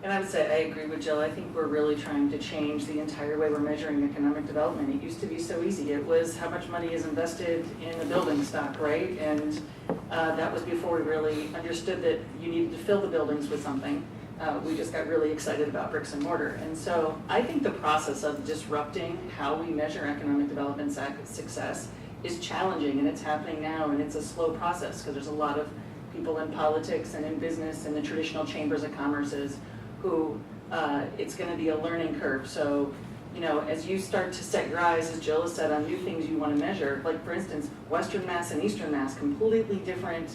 And I would say I agree with Jill. I think we're really trying to change the entire way we're measuring economic development. It used to be so easy. It was how much money is invested in a building stock, right? And that was before we really understood that you needed to fill the buildings with something. We just got really excited about bricks and mortar. And so I think the process of disrupting how we measure economic development success is challenging, and it's happening now, and it's a slow process because there's a lot of people in politics and in business and the traditional chambers of commerces who it's going to be a learning curve. So, you know, as you start to set your eyes, as Jill has said, on new things you want to measure, like for instance, Western Mass and Eastern Mass, completely different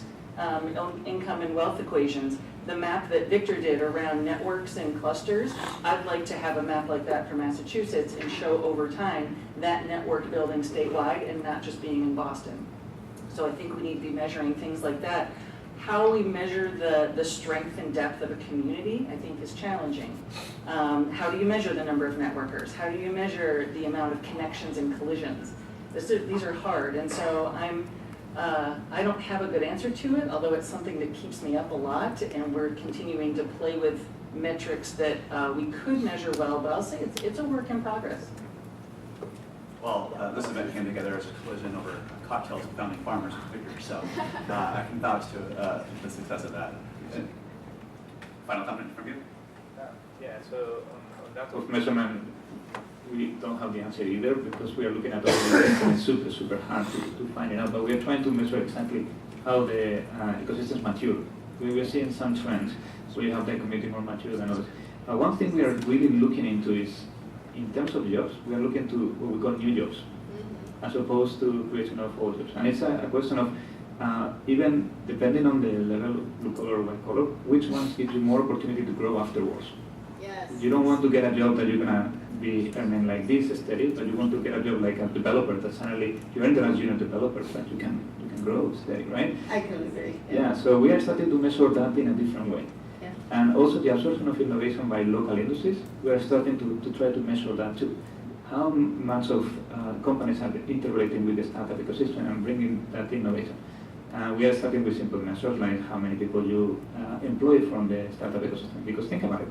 income and wealth equations. The map that Victor did around networks and clusters, I'd like to have a map like that for Massachusetts and show over time that network building statewide and not just being in Boston. So I think we need to be measuring things like that. How we measure the strength and depth of a community, I think, is challenging. How do you measure the number of networkers? How do you measure the amount of connections and collisions? These are hard, and so I don't have a good answer to it, although it's something that keeps me up a lot, and we're continuing to play with metrics that we could measure well, but I'll say it's a work in progress. Well, this event came together as a collision over cocktails of founding farmers with Victor, so I can vouch to the success of that. Final comment from you? Yeah, so on that of measurement, we don't have the answer either because we are looking at all the things and it's super, super hard to find it out, but we are trying to measure exactly how the ecosystems mature. We are seeing some trends, so you have the community more mature than others. One thing we are really looking into is, in terms of jobs, we are looking to what we call new jobs, as opposed to creation of old jobs. And it's a question of, even depending on the level of blue collar or white collar, which ones give you more opportunity to grow afterwards. Yes. You don't want to get a job that you're going to be earning like this steady, but you want to get a job like a developer that suddenly you enter as junior developer, but you can grow steady, right? I can agree. Yeah, so we are starting to measure that in a different way. Yeah. And also the absorption of innovation by local industries, we are starting to try to measure that too. How much of companies are integrating with the startup ecosystem and bringing that innovation. We are starting with simple measures like how many people you employ from the startup ecosystem. Because think about it,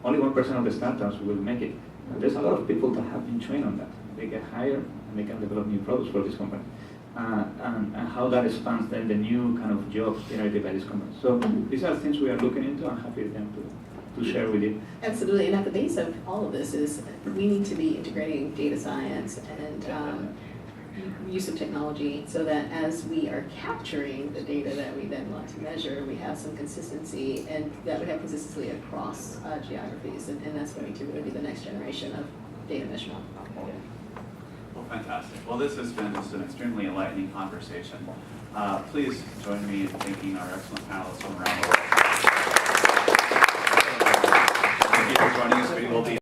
only 1% of the startups will make it. And there's a lot of people that have been trained on that. They get hired and they can develop new products for this company. And how that expands then the new kind of jobs generated by this company. So these are things we are looking into. I'm happy then to share with you. Absolutely, and at the base of all of this is we need to be integrating data science and use of technology so that as we are capturing the data that we then want to measure, we have some consistency, and that would have consistency across geographies, and that's going to really be the next generation of data measurement. Well, fantastic. Well, this has been just an extremely enlightening conversation. Please join me in thanking our excellent panelists from around the world. Thank you for joining us. We will be